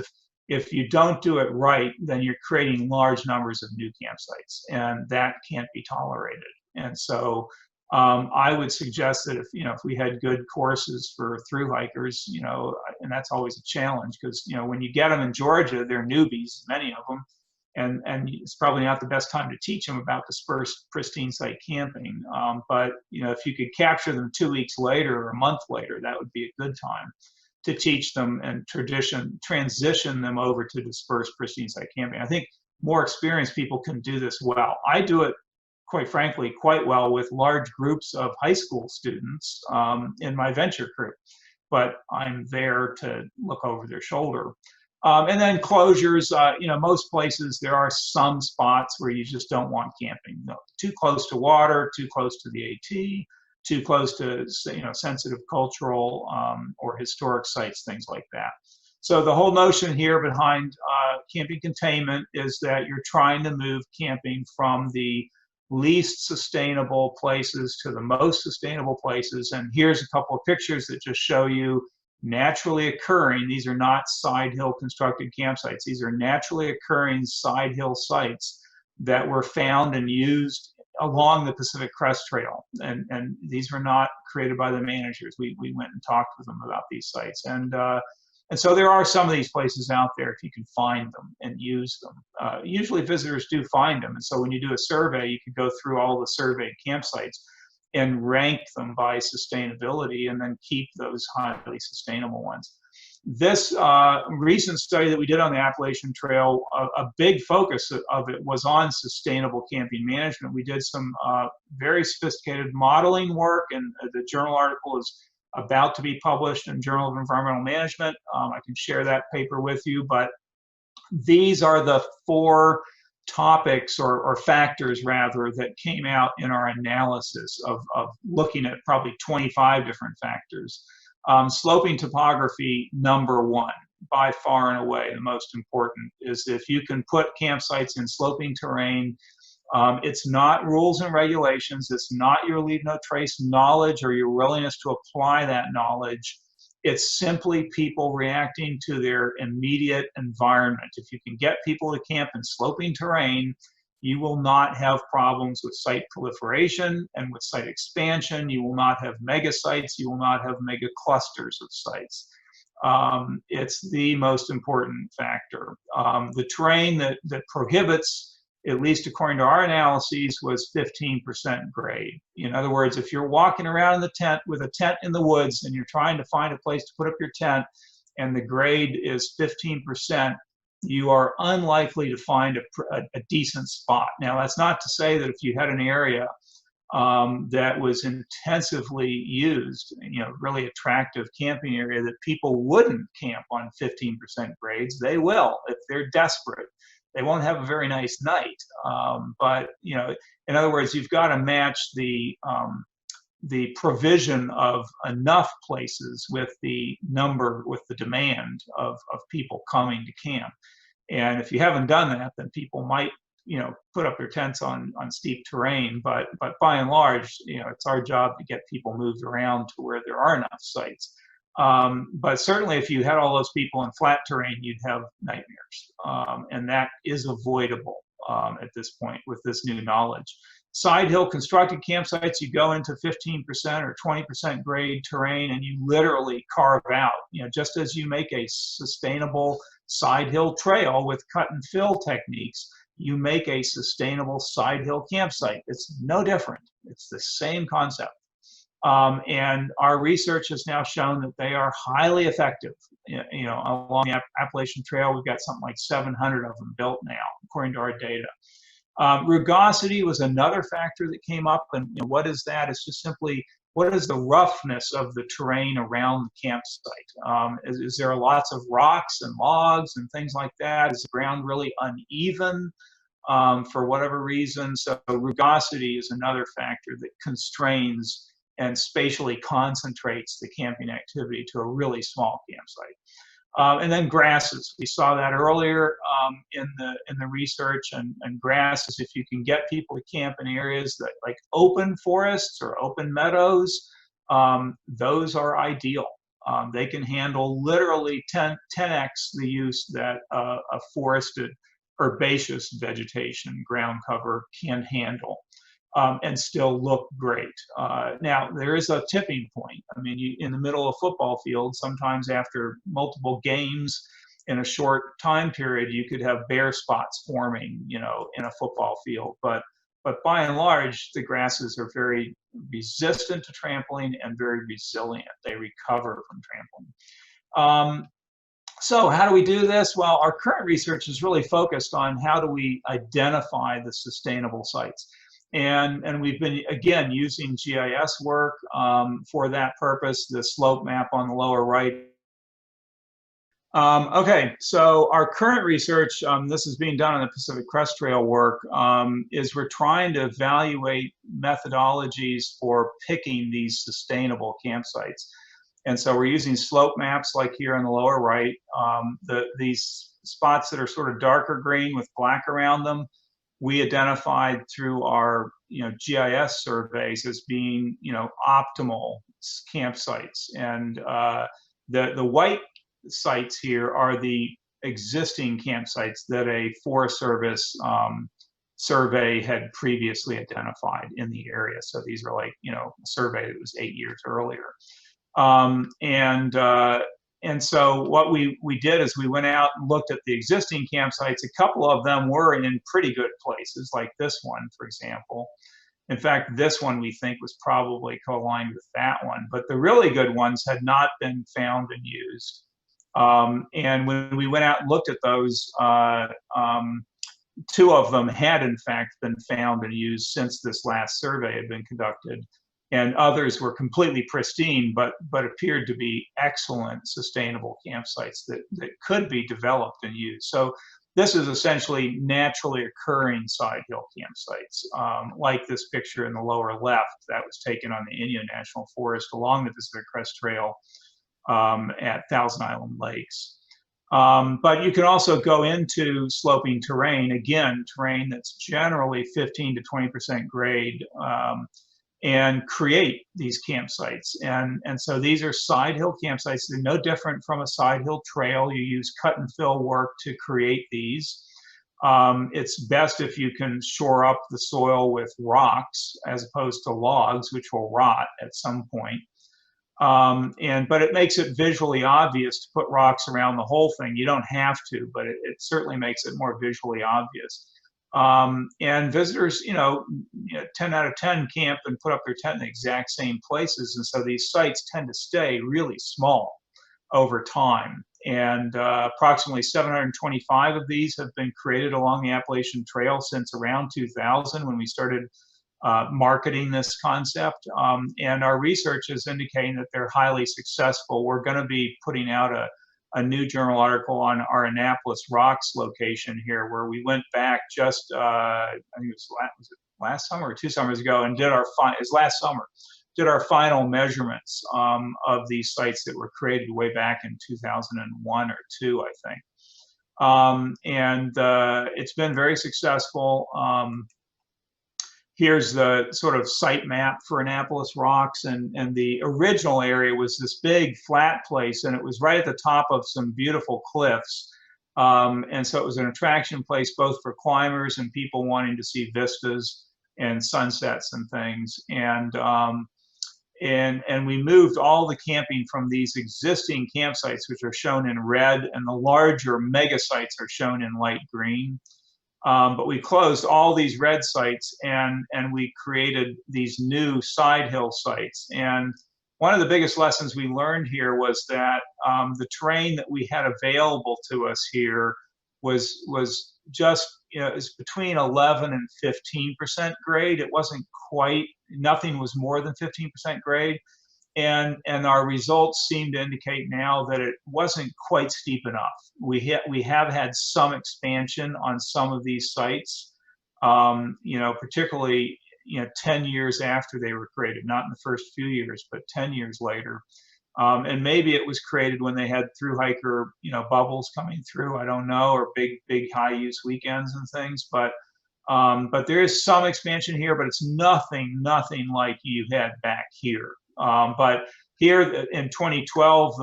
if you don't do it right, then you're creating large numbers of new campsites, and that can't be tolerated. And so I would suggest that if we had good courses for thru hikers, and that's always a challenge because when you get them in Georgia, they're newbies, many of them, and it's probably not the best time to teach them about dispersed pristine site camping. But if you could capture them 2 weeks later or a month later, that would be a good time to teach them and transition them over to dispersed pristine site camping. I think more experienced people can do this well. I do it, quite frankly, quite well with large groups of high school students in my venture group, but I'm there to look over their shoulder. And then closures, most places there are some spots where you just don't want camping. Too close to water, too close to the AT, too close to sensitive cultural or historic sites, things like that. So the whole notion here behind camping containment is that you're trying to move camping from the least sustainable places to the most sustainable places. And here's a couple of pictures that just show you naturally occurring. These are not side hill constructed campsites. These are naturally occurring side hill sites that were found and used along the Pacific Crest Trail. And these were not created by the managers. We went and talked with them about these sites. And so there are some of these places out there if you can find them and use them. Usually visitors do find them. And so when you do a survey, you can go through all the surveyed campsites and rank them by sustainability and then keep those highly sustainable ones. This recent study that we did on the Appalachian Trail, a big focus of it was on sustainable camping management. We did some very sophisticated modeling work, and the journal article is about to be published in Journal of Environmental Management. I can share that paper with you, but these are the 4 topics or factors rather that came out in our analysis of looking at probably 25 different factors. Sloping topography, number one, by far and away the most important, is if you can put campsites in sloping terrain. It's not rules and regulations. It's not your leave no trace knowledge or your willingness to apply that knowledge. It's simply people reacting to their immediate environment. If you can get people to camp in sloping terrain, you will not have problems with site proliferation and with site expansion. You will not have mega sites. You will not have mega clusters of sites. It's the most important factor. The terrain that prohibits, at least according to our analyses, was 15% grade. In other words, if you're walking around in the tent with a tent in the woods and you're trying to find a place to put up your tent and the grade is 15%, you are unlikely to find a decent spot. Now, that's not to say that if you had an area that was intensively used, really attractive camping area, that people wouldn't camp on 15% grades. They will if they're desperate. They won't have a very nice night. But in other words, you've got to match the provision of enough places with the demand of people coming to camp. And if you haven't done that, then people might put up their tents on steep terrain. But by and large, it's our job to get people moved around to where there are enough sites. But certainly if you had all those people in flat terrain, you'd have nightmares. And that is avoidable at this point with this new knowledge. Side hill constructed campsites, you go into 15% or 20% grade terrain and you literally carve out, just as you make a sustainable side hill trail with cut and fill techniques, you make a sustainable side hill campsite. It's no different. It's the same concept. And our research has now shown that they are highly effective. Along the Appalachian Trail, we've got something like 700 of them built now, according to our data. Rugosity was another factor that came up, and what is that? It's just simply, what is the roughness of the terrain around the campsite? Is there lots of rocks and logs and things like that? Is the ground really uneven for whatever reason? So rugosity is another factor that constrains and spatially concentrates the camping activity to a really small campsite. And then grasses, we saw that earlier in the research, and grasses, if you can get people to camp in areas that like open forests or open meadows, those are ideal. They can handle literally 10x the use that a forested herbaceous vegetation ground cover can handle. And still look great. Now, there is a tipping point. I mean, in the middle of a football field, sometimes after multiple games in a short time period, you could have bare spots forming, in a football field. But by and large, the grasses are very resistant to trampling and very resilient. They recover from trampling. So how do we do this? Well, our current research is really focused on how do we identify the sustainable sites. And we've been, again, using GIS work for that purpose, the slope map on the lower right. Okay, so our current research, this is being done on the Pacific Crest Trail work, is we're trying to evaluate methodologies for picking these sustainable campsites. And so we're using slope maps like here on the lower right. These spots that are sort of darker green with black around them, we identified through our GIS surveys as being optimal campsites, and the white sites here are the existing campsites that a Forest Service survey had previously identified in the area. So these are like a survey that was 8 years earlier. And so what we did is we went out and looked at the existing campsites. A couple of them were in pretty good places, like this one, for example. In fact, this one we think was probably co-aligned with that one, but the really good ones had not been found and used. And when we went out and looked at those, 2 of them had in fact been found and used since this last survey had been conducted. And others were completely pristine, but appeared to be excellent sustainable campsites that could be developed and used. So this is essentially naturally occurring side hill campsites, like this picture in the lower left that was taken on the Inyo National Forest along the Pacific Crest Trail at Thousand Island Lakes. But you can also go into sloping terrain, again, terrain that's generally 15 to 20% grade, and create these campsites. And so these are side hill campsites. They're no different from a side hill trail. You use cut and fill work to create these. It's best if you can shore up the soil with rocks as opposed to logs, which will rot at some point. But it makes it visually obvious to put rocks around the whole thing. You don't have to, but it certainly makes it more visually obvious. And visitors, 10 out of 10 camp and put up their tent in the exact same places. And so these sites tend to stay really small over time. And approximately 725 of these have been created along the Appalachian Trail since around 2000 when we started marketing this concept. And our research is indicating that they're highly successful. We're going to be putting out a new journal article on our Annapolis Rocks location here, where we went back just, I think it was last summer or 2 summers ago, and did last summer, did our final measurements of these sites that were created way back in 2001 or 2, I think. It's been very successful. Here's the sort of site map for Annapolis Rocks, and the original area was this big flat place, and it was right at the top of some beautiful cliffs. And so it was an attraction place both for climbers and people wanting to see vistas and sunsets and things. And we moved all the camping from these existing campsites, which are shown in red, and the larger mega sites are shown in light green. But we closed all these red sites and we created these new side hill sites. And one of the biggest lessons we learned here was that the terrain that we had available to us here was just, it's between 11 and 15% grade. It wasn't quite, nothing was more than 15% grade. And our results seem to indicate now that it wasn't quite steep enough. We have had some expansion on some of these sites, particularly 10 years after they were created, not in the first few years, but 10 years later. And maybe it was created when they had through hiker bubbles coming through. I don't know, or big high use weekends and things. But there is some expansion here, but it's nothing like you had back here. But here in 2012,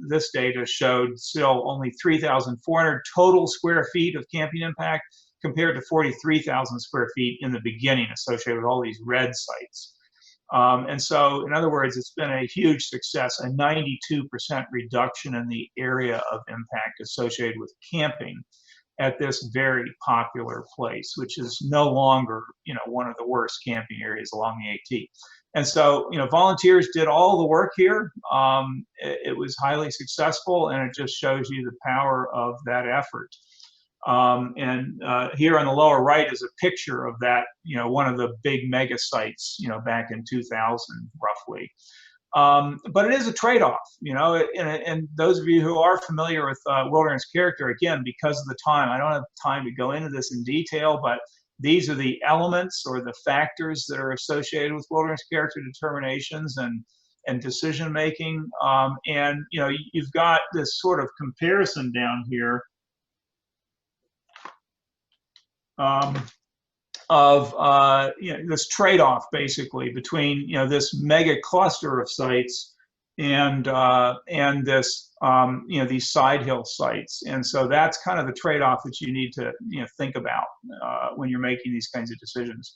this data showed still only 3,400 total square feet of camping impact compared to 43,000 square feet in the beginning associated with all these red sites. And so, in other words, it's been a huge success, a 92% reduction in the area of impact associated with camping at this very popular place, which is no longer, one of the worst camping areas along the AT. And so, volunteers did all the work here. It was highly successful, and it just shows you the power of that effort. Here on the lower right is a picture of that, one of the big mega sites, back in 2000, roughly. But it is a trade-off, and those of you who are familiar with wilderness character, again, because of the time, I don't have time to go into this in detail, but these are the elements or the factors that are associated with wilderness character determinations and decision making. You've got this sort of comparison down here of this trade-off basically between this mega cluster of sites and this these side hill sites. And so that's kind of the trade-off that you need to think about when you're making these kinds of decisions.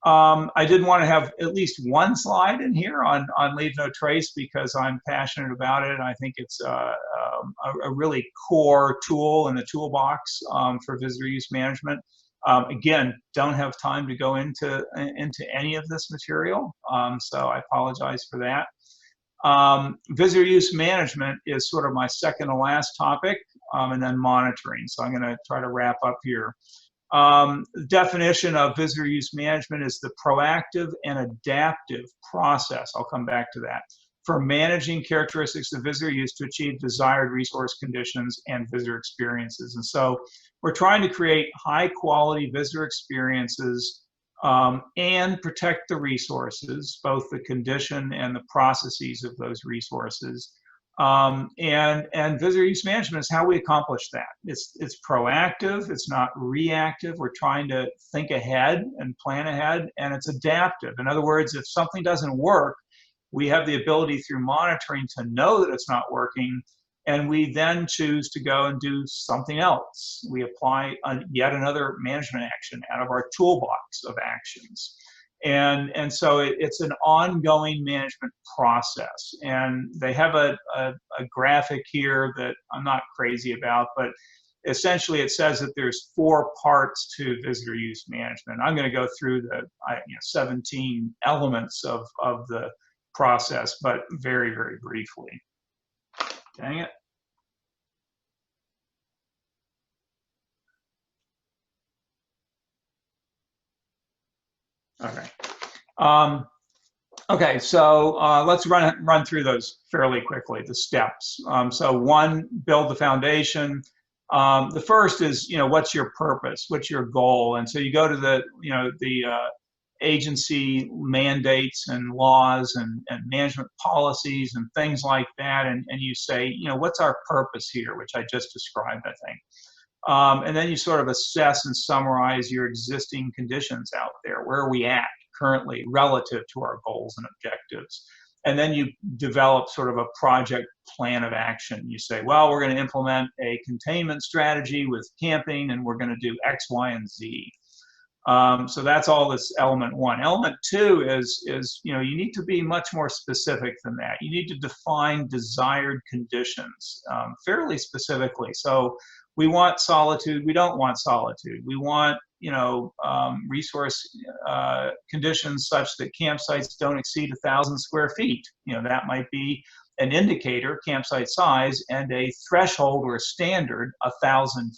I did want to have at least one slide in here on Leave No Trace because I'm passionate about it, and I think it's a really core tool in the toolbox for visitor use management. Again, don't have time to go into any of this material, so I apologize for that. Visitor use management is sort of my second to last topic, and then monitoring. So I'm going to try to wrap up here. The definition of visitor use management is the proactive and adaptive process. I'll come back to that for managing characteristics of visitor use to achieve desired resource conditions and visitor experiences. And so we're trying to create high quality visitor experiences and protect the resources, both the condition and the processes of those resources. And visitor use management is how we accomplish that. It's proactive, it's not reactive. We're trying to think ahead and plan ahead, and it's adaptive. In other words, if something doesn't work, we have the ability through monitoring to know that it's not working, and we then choose to go and do something else. We apply yet another management action out of our toolbox of actions. And so it's an ongoing management process. And they have a graphic here that I'm not crazy about, but essentially it says that there's 4 parts to visitor use management. I'm going to go through the 17 elements of the process, but very, very briefly. Dang it. Okay. Okay, so let's run through those fairly quickly, the steps. So 1, build the foundation. The first is, what's your purpose? What's your goal? And so you go to the agency mandates and laws and management policies and things like that, and you say, what's our purpose here, which I just described, I think. And then you sort of assess and summarize your existing conditions out there. Where are we at currently relative to our goals and objectives? And then you develop sort of a project plan of action. You say, well, we're going to implement a containment strategy with camping, and we're going to do X, Y, and Z. So that's all this element 1. Element 2 is you need to be much more specific than that. You need to define desired conditions fairly specifically. So we want solitude, we don't want solitude. We want resource conditions such that campsites don't exceed 1,000 square feet. That might be an indicator, campsite size, and a threshold or a standard, 1,000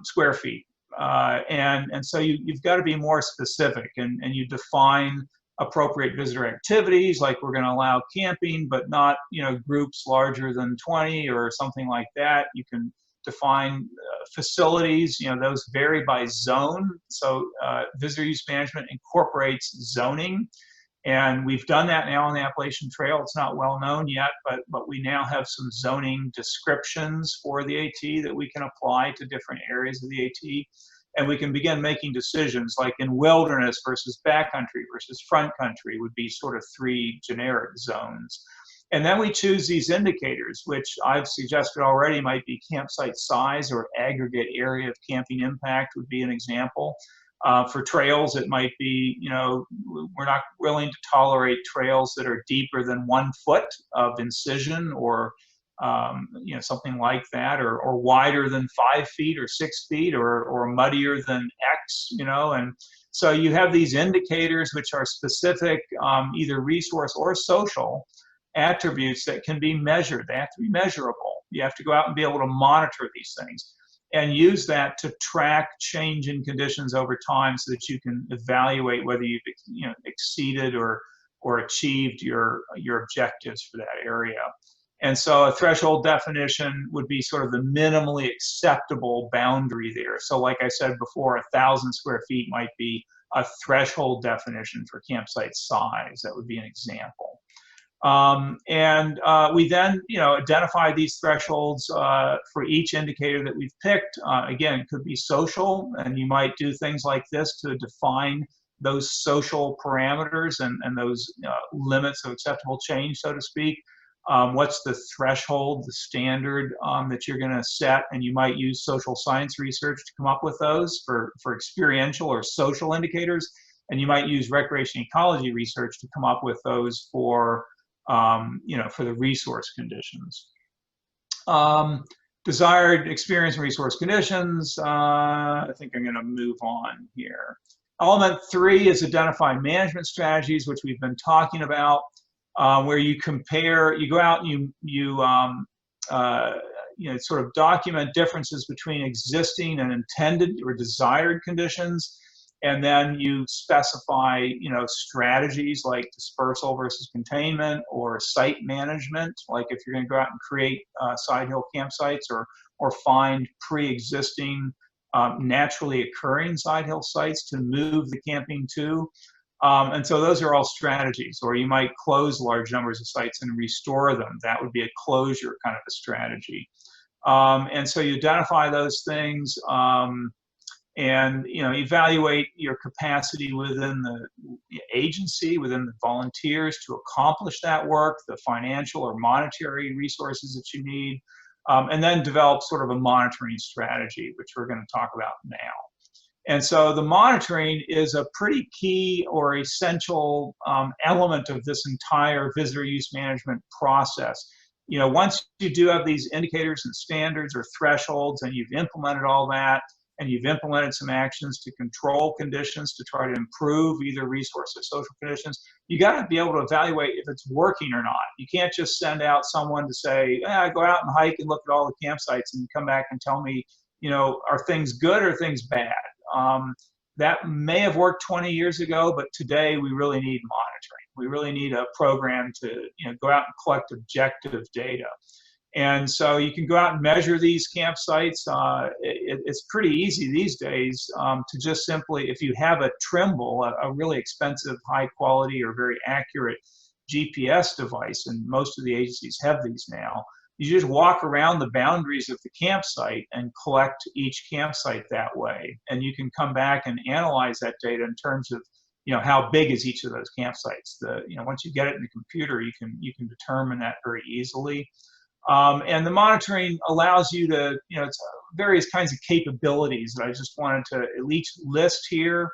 square feet. And so you've got to be more specific, and you define appropriate visitor activities, like we're going to allow camping, but not groups larger than 20 or something like that. You can define facilities, those vary by zone. So visitor use management incorporates zoning, and we've done that now on the Appalachian Trail. It's not well known yet, but we now have some zoning descriptions for the AT that we can apply to different areas of the AT. And we can begin making decisions, like in wilderness versus backcountry versus front country would be sort of 3 generic zones. And then we choose these indicators, which I've suggested already might be campsite size or aggregate area of camping impact would be an example. For trails, it might be, we're not willing to tolerate trails that are deeper than 1 foot of incision, or something like that, or wider than 5 feet or 6 feet, or muddier than X, and so you have these indicators which are specific, either resource or social attributes that can be measured. They have to be measurable. You have to go out and be able to monitor these things and use that to track change in conditions over time, so that you can evaluate whether you've exceeded or achieved your objectives for that area. And so a threshold definition would be sort of the minimally acceptable boundary there. So like I said before, 1,000 square feet might be a threshold definition for campsite size. That would be an example. We then, identify these thresholds for each indicator that we've picked. Again, it could be social, and you might do things like this to define those social parameters and those limits of acceptable change, so to speak. What's the threshold, the standard that you're going to set, and you might use social science research to come up with those for experiential or social indicators, and you might use recreation ecology research to come up with those for for the resource conditions. Desired experience and resource conditions. I think I'm going to move on here. Element 3 is identify management strategies, which we've been talking about. Where you compare, you go out and you sort of document differences between existing and intended or desired conditions, And then you specify, strategies like dispersal versus containment, or site management, like if you're going to go out and create side hill campsites, or find pre-existing naturally occurring side hill sites to move the camping to. And so those are all strategies. Or you might close large numbers of sites and restore them. That would be a closure kind of a strategy. And so you identify those things, and evaluate your capacity within the agency, within the volunteers to accomplish that work, the financial or monetary resources that you need, and then develop sort of a monitoring strategy, which we're going to talk about now. And so the monitoring is a pretty key or essential element of this entire visitor use management process. Once you do have these indicators and standards or thresholds, and you've implemented all that, and you've implemented some actions to control conditions to try to improve either resource or social conditions, you got to be able to evaluate if it's working or not. You can't just send out someone to say, go out and hike and look at all the campsites and come back and tell me, are things good or things bad? That may have worked 20 years ago, but today we really need monitoring. We really need a program to go out and collect objective data. And so you can go out and measure these campsites. It's pretty easy these days to just simply, if you have a Trimble, a really expensive, high quality or very accurate GPS device, and most of the agencies have these now, you just walk around the boundaries of the campsite and collect each campsite that way. And you can come back and analyze that data in terms of how big is each of those campsites. Once you get it in the computer, you can determine that very easily. And the monitoring allows you to, it's various kinds of capabilities that I just wanted to at least list here.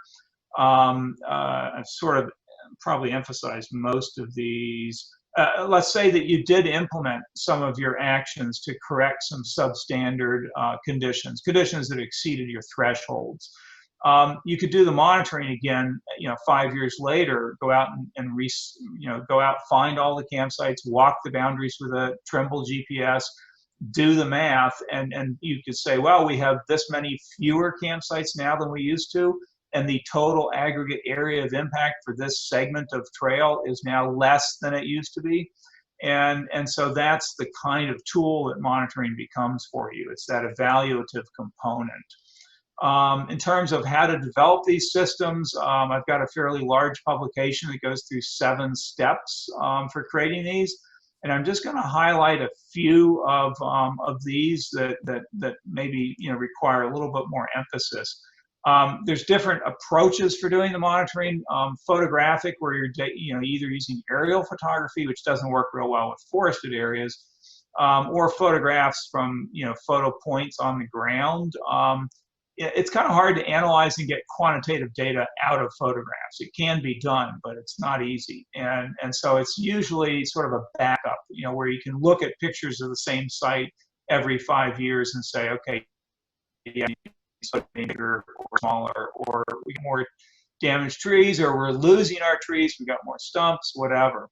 I've sort of probably emphasized most of these. Let's say that you did implement some of your actions to correct some substandard conditions that exceeded your thresholds. You could do the monitoring again, 5 years later, go out find all the campsites, walk the boundaries with a Trimble GPS, do the math, and you could say, well, we have this many fewer campsites now than we used to, and the total aggregate area of impact for this segment of trail is now less than it used to be. And so that's the kind of tool that monitoring becomes for you. It's that evaluative component. In terms of how to develop these systems, I've got a fairly large publication that goes through 7 steps for creating these, and I'm just going to highlight a few of these that maybe require a little bit more emphasis. There's different approaches for doing the monitoring. Photographic, where you're either using aerial photography, which doesn't work real well with forested areas, or photographs from photo points on the ground. It's kind of hard to analyze and get quantitative data out of photographs. It can be done, but it's not easy. And so it's usually sort of a backup, where you can look at pictures of the same site every 5 years and say, okay, yeah, bigger or smaller, or we get more damaged trees, or we're losing our trees, we got more stumps, whatever.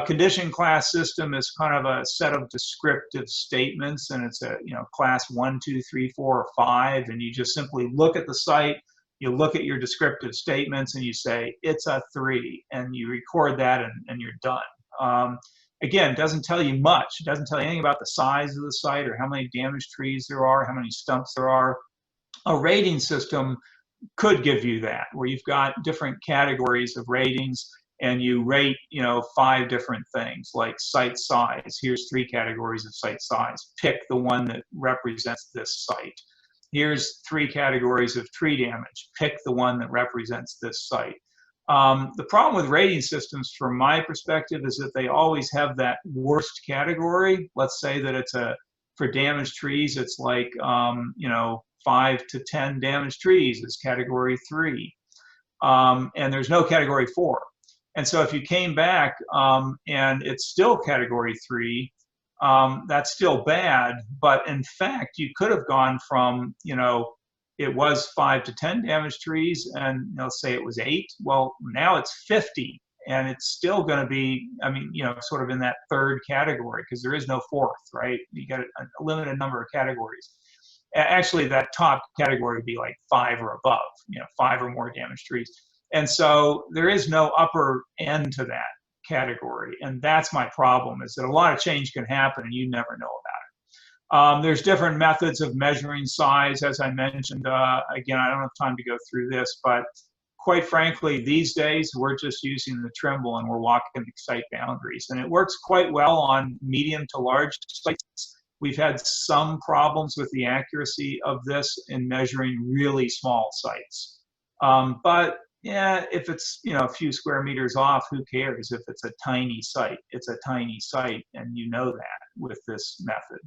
Condition class system is kind of a set of descriptive statements, and it's a class 1, 2, 3, 4, or 5, and you just simply look at the site, you look at your descriptive statements, and you say it's a 3, and you record that, and you're done. Again, it doesn't tell you much. It doesn't tell you anything about the size of the site or how many damaged trees there are, how many stumps there are. A rating system could give you that, where you've got different categories of ratings, and you rate 5 different things, like site size. Here's 3 categories of site size. Pick the one that represents this site. Here's 3 categories of tree damage. Pick the one that represents this site. The problem with rating systems, from my perspective, is that they always have that worst category. Let's say that for damaged trees, it's like 5 to 10 damaged trees is category 3, and there's no category 4. And so if you came back and it's still category 3, that's still bad. But in fact, you could have gone from, it was 5 to 10 damaged trees, and let's say it was 8. Well, now it's 50, and it's still going to be, sort of in that 3rd category, because there is no 4th, right? You got a limited number of categories. Actually, that top category would be like 5 or above, 5 or more damaged trees. And so there is no upper end to that category. And that's my problem, is that a lot of change can happen and you never know about it. There's different methods of measuring size, as I mentioned. Again, I don't have time to go through this, but quite frankly, these days, we're just using the Trimble and we're walking the site boundaries. And it works quite well on medium to large sites. We've had some problems with the accuracy of this in measuring really small sites. But yeah, if it's a few square meters off, who cares? If it's a tiny site, it's a tiny site, and you know that with this method.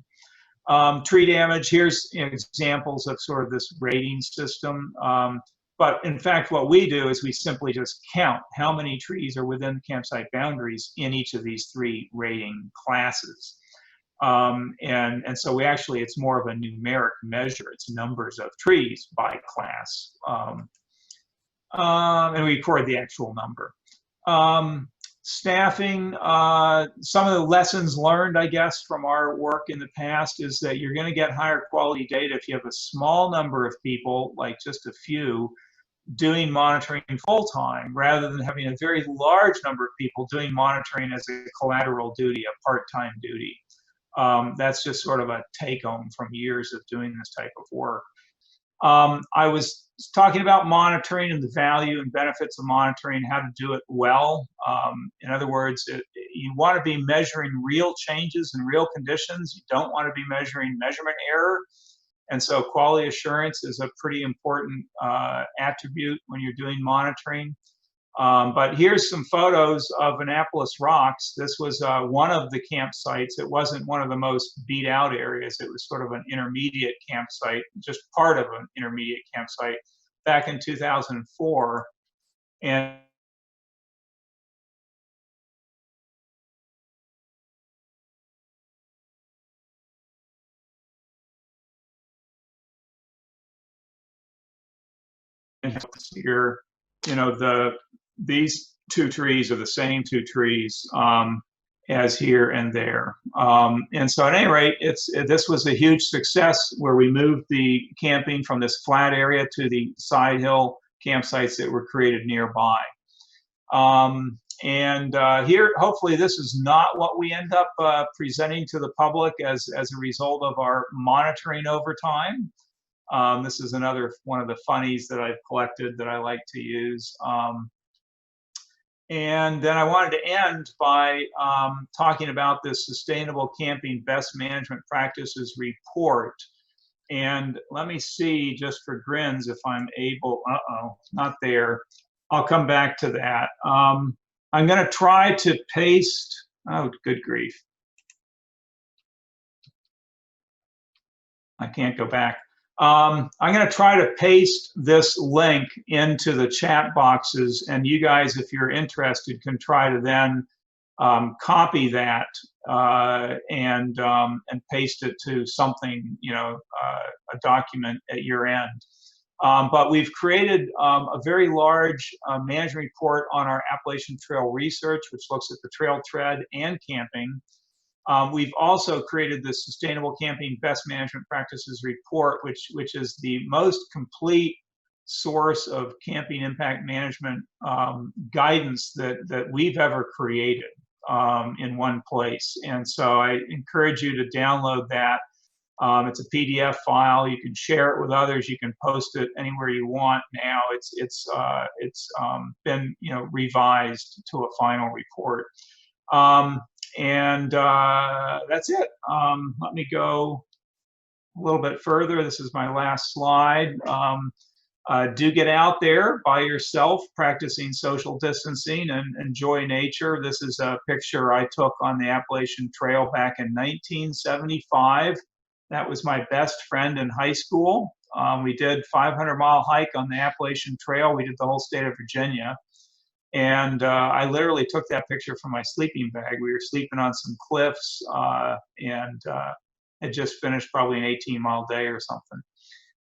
Tree damage, here's examples of sort of this rating system. But in fact, what we do is we simply just count how many trees are within campsite boundaries in each of these 3 rating classes. And so it's more of a numeric measure. It's numbers of trees by class. And we record the actual number. Staffing, some of the lessons learned, I guess, from our work in the past is that you're going to get higher quality data if you have a small number of people, like just a few, doing monitoring full-time, rather than having a very large number of people doing monitoring as a collateral duty, a part-time duty. That's just sort of a take-home from years of doing this type of work. I was talking about monitoring and the value and benefits of monitoring, how to do it well. In other words, you want to be measuring real changes in real conditions. You don't want to be measuring measurement error. And so quality assurance is a pretty important attribute when you're doing monitoring. But here's some photos of Annapolis Rocks. This was one of the campsites. It wasn't one of the most beat out areas. It was sort of an intermediate campsite, just part of an intermediate campsite back in 2004. And here, these 2 trees are the same 2 trees as here and there. And so at any rate, this was a huge success where we moved the camping from this flat area to the side hill campsites that were created nearby. Here, hopefully this is not what we end up presenting to the public as a result of our monitoring over time. This is another one of the funnies that I've collected that I like to use. And then I wanted to end by talking about this Sustainable Camping Best Management Practices report. And let me see, just for grins, if I'm able, not there. I'll come back to that. I'm going to try to paste, oh, good grief. I can't go back. I'm going to try to paste this link into the chat boxes, and you guys, if you're interested, can try to then copy that and paste it to something, a document at your end. But we've created a very large management report on our Appalachian Trail research, which looks at the trail tread and camping. We've also created the Sustainable Camping Best Management Practices report, which is the most complete source of camping impact management guidance that we've ever created in one place. And so I encourage you to download that. It's a PDF file. You can share it with others. You can post it anywhere you want. Now it's been revised to a final report. And that's it. Let me go a little bit further. This is my last slide. Do get out there by yourself, practicing social distancing and enjoy nature. This is a picture I took on the Appalachian Trail back in 1975. That was my best friend in high school. We did 500-mile hike on the Appalachian Trail. We did the whole state of Virginia. And I literally took that picture from my sleeping bag. We were sleeping on some cliffs and had just finished probably an 18-mile day or something.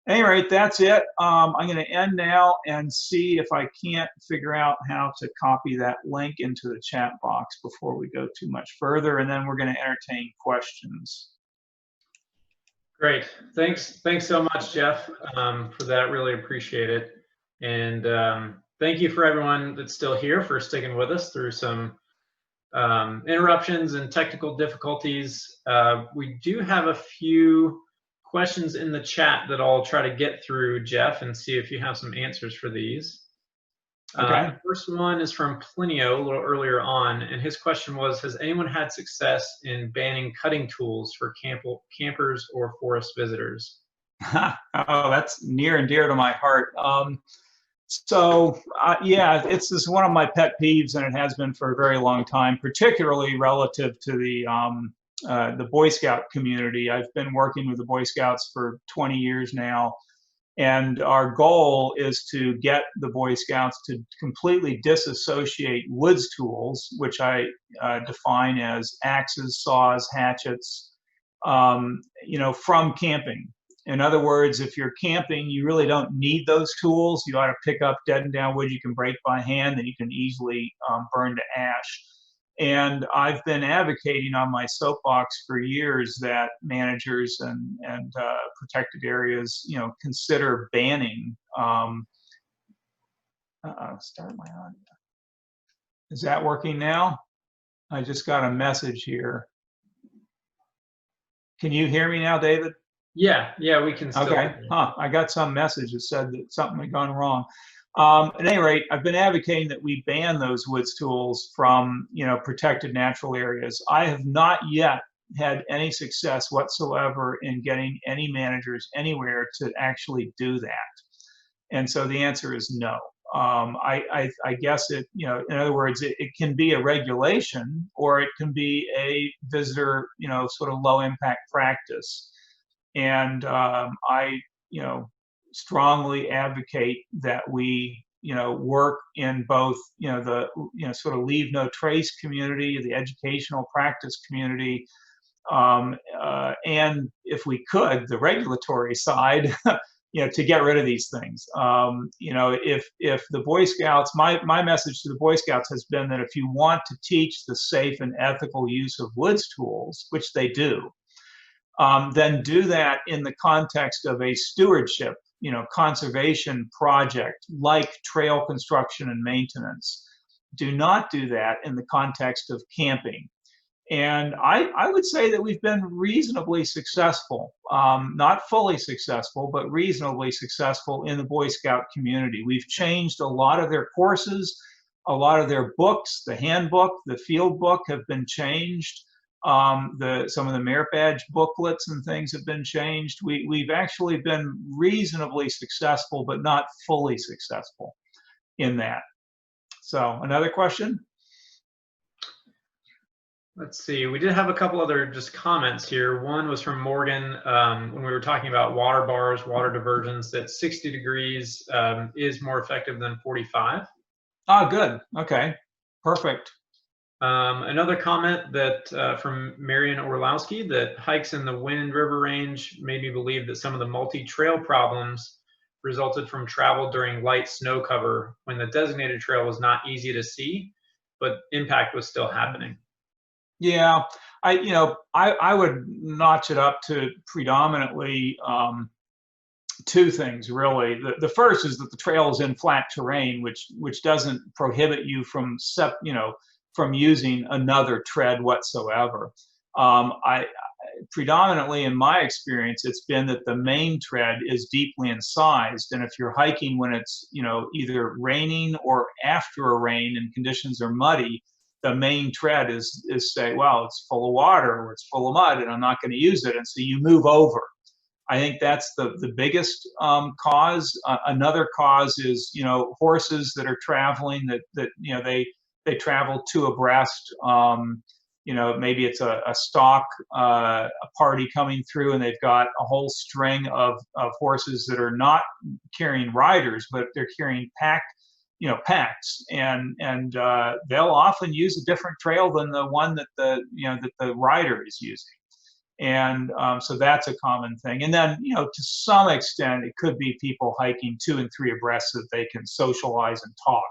At any rate, that's it. I'm going to end now and see if I can't figure out how to copy that link into the chat box before we go too much further. And then we're going to entertain questions. Great. Thanks so much, Jeff, for that. Really appreciate it. And thank you for everyone that's still here for sticking with us through some interruptions and technical difficulties. We do have a few questions in the chat that I'll try to get through, Jeff, and see if you have some answers for these. Okay. The first one is from Plinio a little earlier on, and his question was, has anyone had success in banning cutting tools for campers or forest visitors? Oh, that's near and dear to my heart. Yeah, this is one of my pet peeves, and it has been for a very long time, particularly relative to the Boy Scout community. I've been working with the Boy Scouts for 20 years now, and our goal is to get the Boy Scouts to completely disassociate woods tools, which I define as axes, saws, hatchets, from camping. In other words, if you're camping, you really don't need those tools. You ought to pick up dead and down wood you can break by hand that you can easily burn to ash. And I've been advocating on my soapbox for years that managers and protected areas, consider banning. Start my audio. Is that working now? I just got a message here. Can you hear me now, David? Yeah, we can still. Okay. I got some message that said that something had gone wrong. At any rate, I've been advocating that we ban those woods tools from, protected natural areas. I have not yet had any success whatsoever in getting any managers anywhere to actually do that. And so the answer is no. I guess it, in other words, it can be a regulation, or it can be a visitor, sort of low impact practice. And I, strongly advocate that we, work in both, the, sort of leave no trace community, the educational practice community, and if we could, the regulatory side, to get rid of these things. If the Boy Scouts, my message to the Boy Scouts has been that if you want to teach the safe and ethical use of woods tools, which they do, then do that in the context of a stewardship, conservation project like trail construction and maintenance. Do not do that in the context of camping. And I would say that we've been reasonably successful, not fully successful, but reasonably successful in the Boy Scout community. We've changed a lot of their courses, a lot of their books, the handbook, the field book have been changed. Some of the merit badge booklets and things have been changed. We've actually been reasonably successful, but not fully successful in that. So another question? Let's see, we did have a couple other just comments here. One was from Morgan when we were talking about water bars, water diversions, that 60 degrees is more effective than 45. Oh, good. Okay, perfect. Another comment that from Marion Orlowski, that hikes in the Wind River Range made me believe that some of the multi-trail problems resulted from travel during light snow cover when the designated trail was not easy to see, but impact was still happening. Yeah, I would notch it up to predominantly two things, really. The first is that the trail is in flat terrain, which doesn't prohibit you from from using another tread whatsoever. Predominantly in my experience, it's been that the main tread is deeply incised, and if you're hiking when it's either raining or after a rain and conditions are muddy, the main tread is say, well, it's full of water or it's full of mud and I'm not going to use it, and so you move over. I think that's the biggest cause. Another cause is horses that are traveling that they travel two abreast. Maybe it's a stock a party coming through, and they've got a whole string of horses that are not carrying riders, but they're carrying packs, and they'll often use a different trail than the one that the rider is using. And so that's a common thing. And then, to some extent, it could be people hiking 2 and 3 abreast so that they can socialize and talk.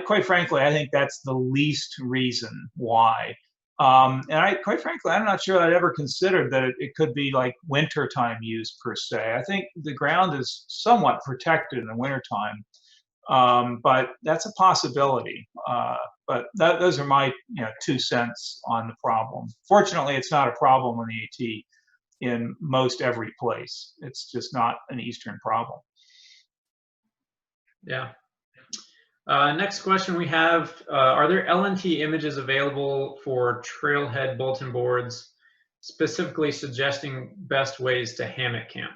Quite frankly, I think that's the least reason why And quite frankly, I'm not sure I'd ever considered that it could be like wintertime use per se. I think the ground is somewhat protected in the wintertime, but that's a possibility. But those are my 2 cents on the problem. Fortunately, it's not a problem on the AT in most every place. It's just not an Eastern problem. Yeah. Next question we have, are there LNT images available for trailhead bulletin boards, specifically suggesting best ways to hammock camp?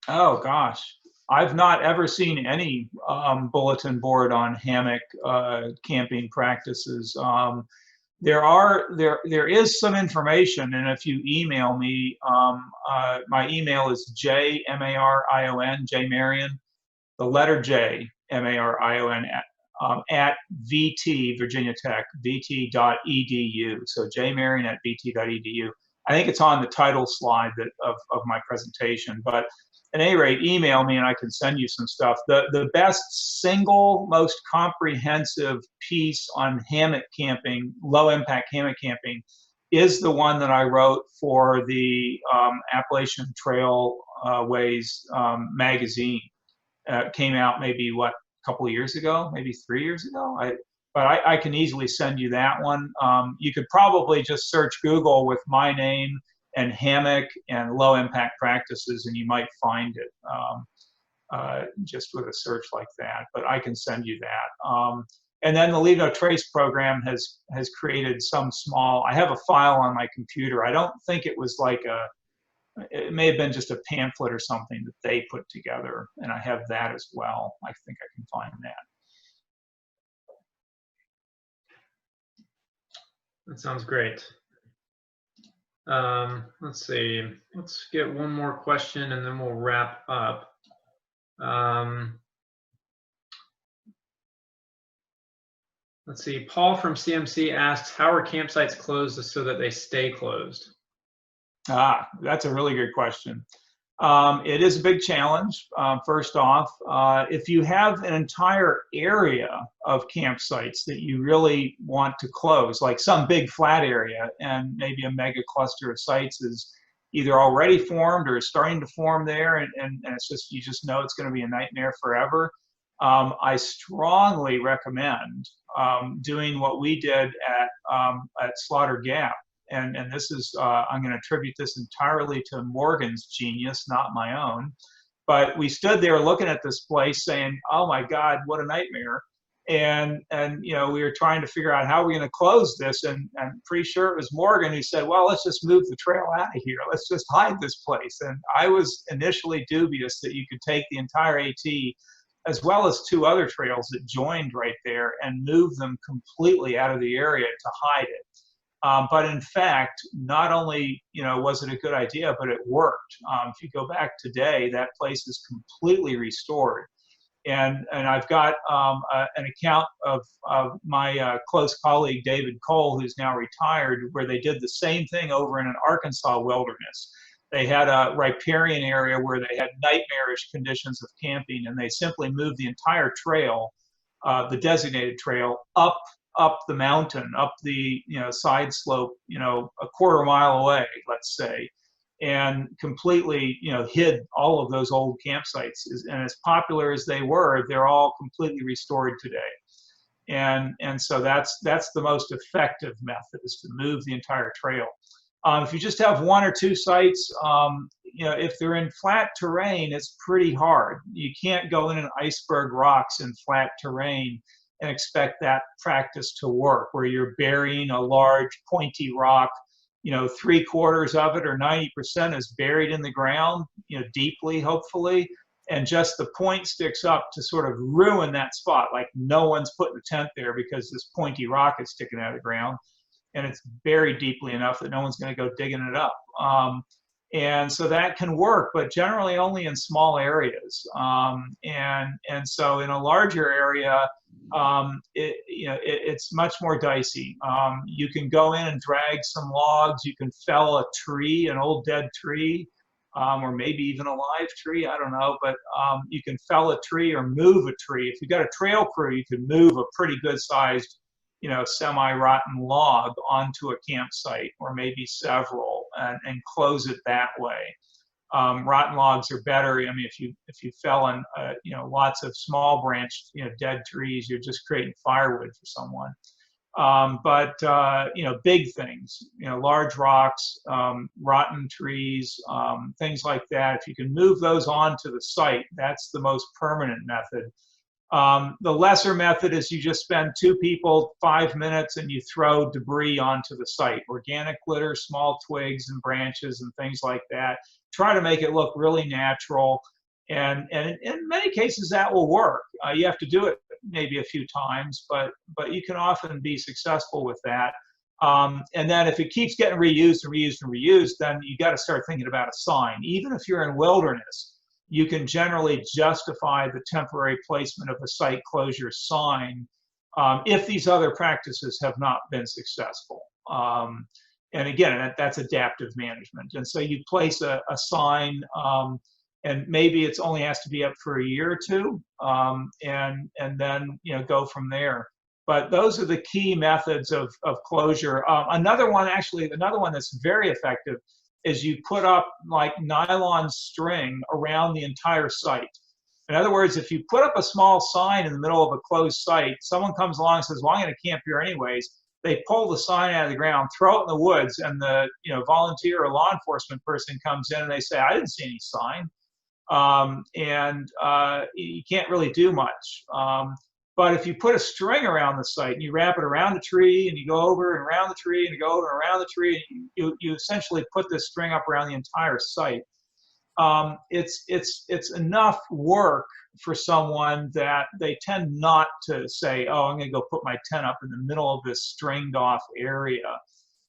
Oh gosh, I've not ever seen any bulletin board on hammock camping practices. There is some information, and if you email me, my email is JMarion, Marion, the letter J, Marion at VT, Virginia Tech, vt.edu. So jmarion at vt.edu. I think it's on the title slide of my presentation, but at any rate, email me and I can send you some stuff. The best single, most comprehensive piece on hammock camping, low impact hammock camping, is the one that I wrote for the Appalachian Trail Ways magazine. Came out maybe a couple of years ago, maybe 3 years ago. But I can easily send you that one. You could probably just search Google with my name and hammock and low impact practices, and you might find it just with a search like that. But I can send you that. And then the Leave No Trace program has created some small. I have a file on my computer. I don't think it was like it may have been just a pamphlet or something that they put together, and I have that as well. I think I can find that. That sounds great. Let's see. Let's get one more question and then we'll wrap up. Let's see. Paul from CMC asks, how are campsites closed so that they stay closed? That's a really good question. It is a big challenge. First off, if you have an entire area of campsites that you really want to close, like some big flat area, and maybe a mega cluster of sites is either already formed or is starting to form there, and it's just, you just know it's going to be a nightmare forever, I strongly recommend doing what we did at Slaughter Gap. And this is, I'm going to attribute this entirely to Morgan's genius, not my own. But we stood there looking at this place saying, oh my God, what a nightmare. And we were trying to figure out how we're going to close this. And I'm pretty sure it was Morgan who said, well, let's just move the trail out of here. Let's just hide this place. And I was initially dubious that you could take the entire AT, as well as 2 other trails that joined right there, and move them completely out of the area to hide it. But in fact, not only was it a good idea, but it worked. If you go back today, that place is completely restored. And I've got an account of my close colleague, David Cole, who's now retired, where they did the same thing over in an Arkansas wilderness. They had a riparian area where they had nightmarish conditions of camping, and they simply moved the entire trail, the designated trail, up the mountain, up the side slope, a quarter mile away, let's say, and completely hid all of those old campsites. And as popular as they were, they're all completely restored today. And so that's the most effective method, is to move the entire trail. If you just have 1 or 2 sites, if they're in flat terrain, it's pretty hard. You can't go in an iceberg rocks in flat terrain and expect that practice to work, where you're burying a large pointy rock, 3/4 of it or 90% is buried in the ground, deeply, hopefully, and just the point sticks up to sort of ruin that spot. Like no one's putting a tent there because this pointy rock is sticking out of the ground, and it's buried deeply enough that no one's going to go digging it up. And so that can work, but generally only in small areas. And so in a larger area, it's much more dicey. You can go in and drag some logs. You can fell a tree, an old dead tree, or maybe even a live tree. I don't know, but you can fell a tree or move a tree. If you've got a trail crew, you can move a pretty good sized semi-rotten log onto a campsite, or maybe several, and close it that way. Rotten logs are better. I mean, if you fell on lots of small branched dead trees, you're just creating firewood for someone. But big things, large rocks, rotten trees, things like that. If you can move those onto the site, that's the most permanent method. The lesser method is you just spend 2 people 5 minutes and you throw debris onto the site, organic litter, small twigs and branches and things like that. Try to make it look really natural. And in many cases that will work. You have to do it maybe a few times, but you can often be successful with that. And then if it keeps getting reused and reused and reused, then you got to start thinking about a sign. Even if you're in wilderness, you can generally justify the temporary placement of a site closure sign if these other practices have not been successful. And again, that's adaptive management. And so you place a sign, and maybe it's only has to be up for a year or two, and then go from there. But those are the key methods of closure. Another one that's very effective is you put up like nylon string around the entire site. In other words, if you put up a small sign in the middle of a closed site, someone comes along and says, well, I'm going to camp here anyways. They pull the sign out of the ground, throw it in the woods, and the volunteer or law enforcement person comes in and they say, I didn't see any sign. You can't really do much. But if you put a string around the site and you wrap it around the tree and you go over and around the tree and you go over and around the tree, and you essentially put this string up around the entire site. It's enough work for someone that they tend not to say, oh, I'm going to go put my tent up in the middle of this stringed off area.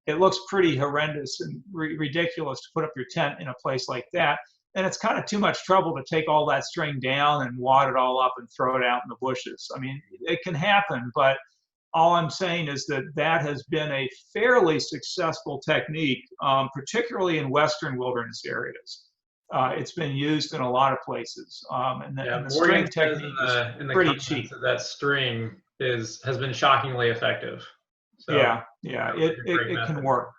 It looks pretty horrendous and ridiculous to put up your tent in a place like that. And it's kind of too much trouble to take all that string down and wad it all up and throw it out in the bushes. I mean, it can happen, but all I'm saying is that has been a fairly successful technique, particularly in Western wilderness areas. It's been used in a lot of places. And the string technique is pretty cheap. That string has been shockingly effective. So yeah, it can work.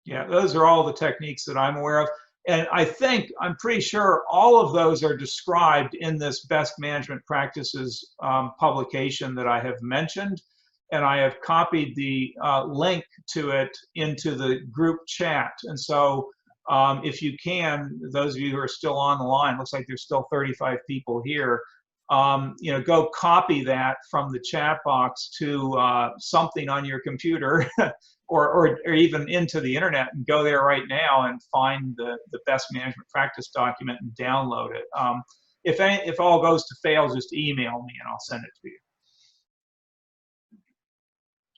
Yeah, those are all the techniques that I'm aware of. And I'm pretty sure all of those are described in this Best Management Practices publication that I have mentioned. And I have copied the link to it into the group chat. And so if you can, those of you who are still on the line, looks like there's still 35 people here, go copy that from the chat box to something on your computer or even into the internet, and go there right now and find the Best Management Practice document and download it. If all goes to fail, just email me and I'll send it to you.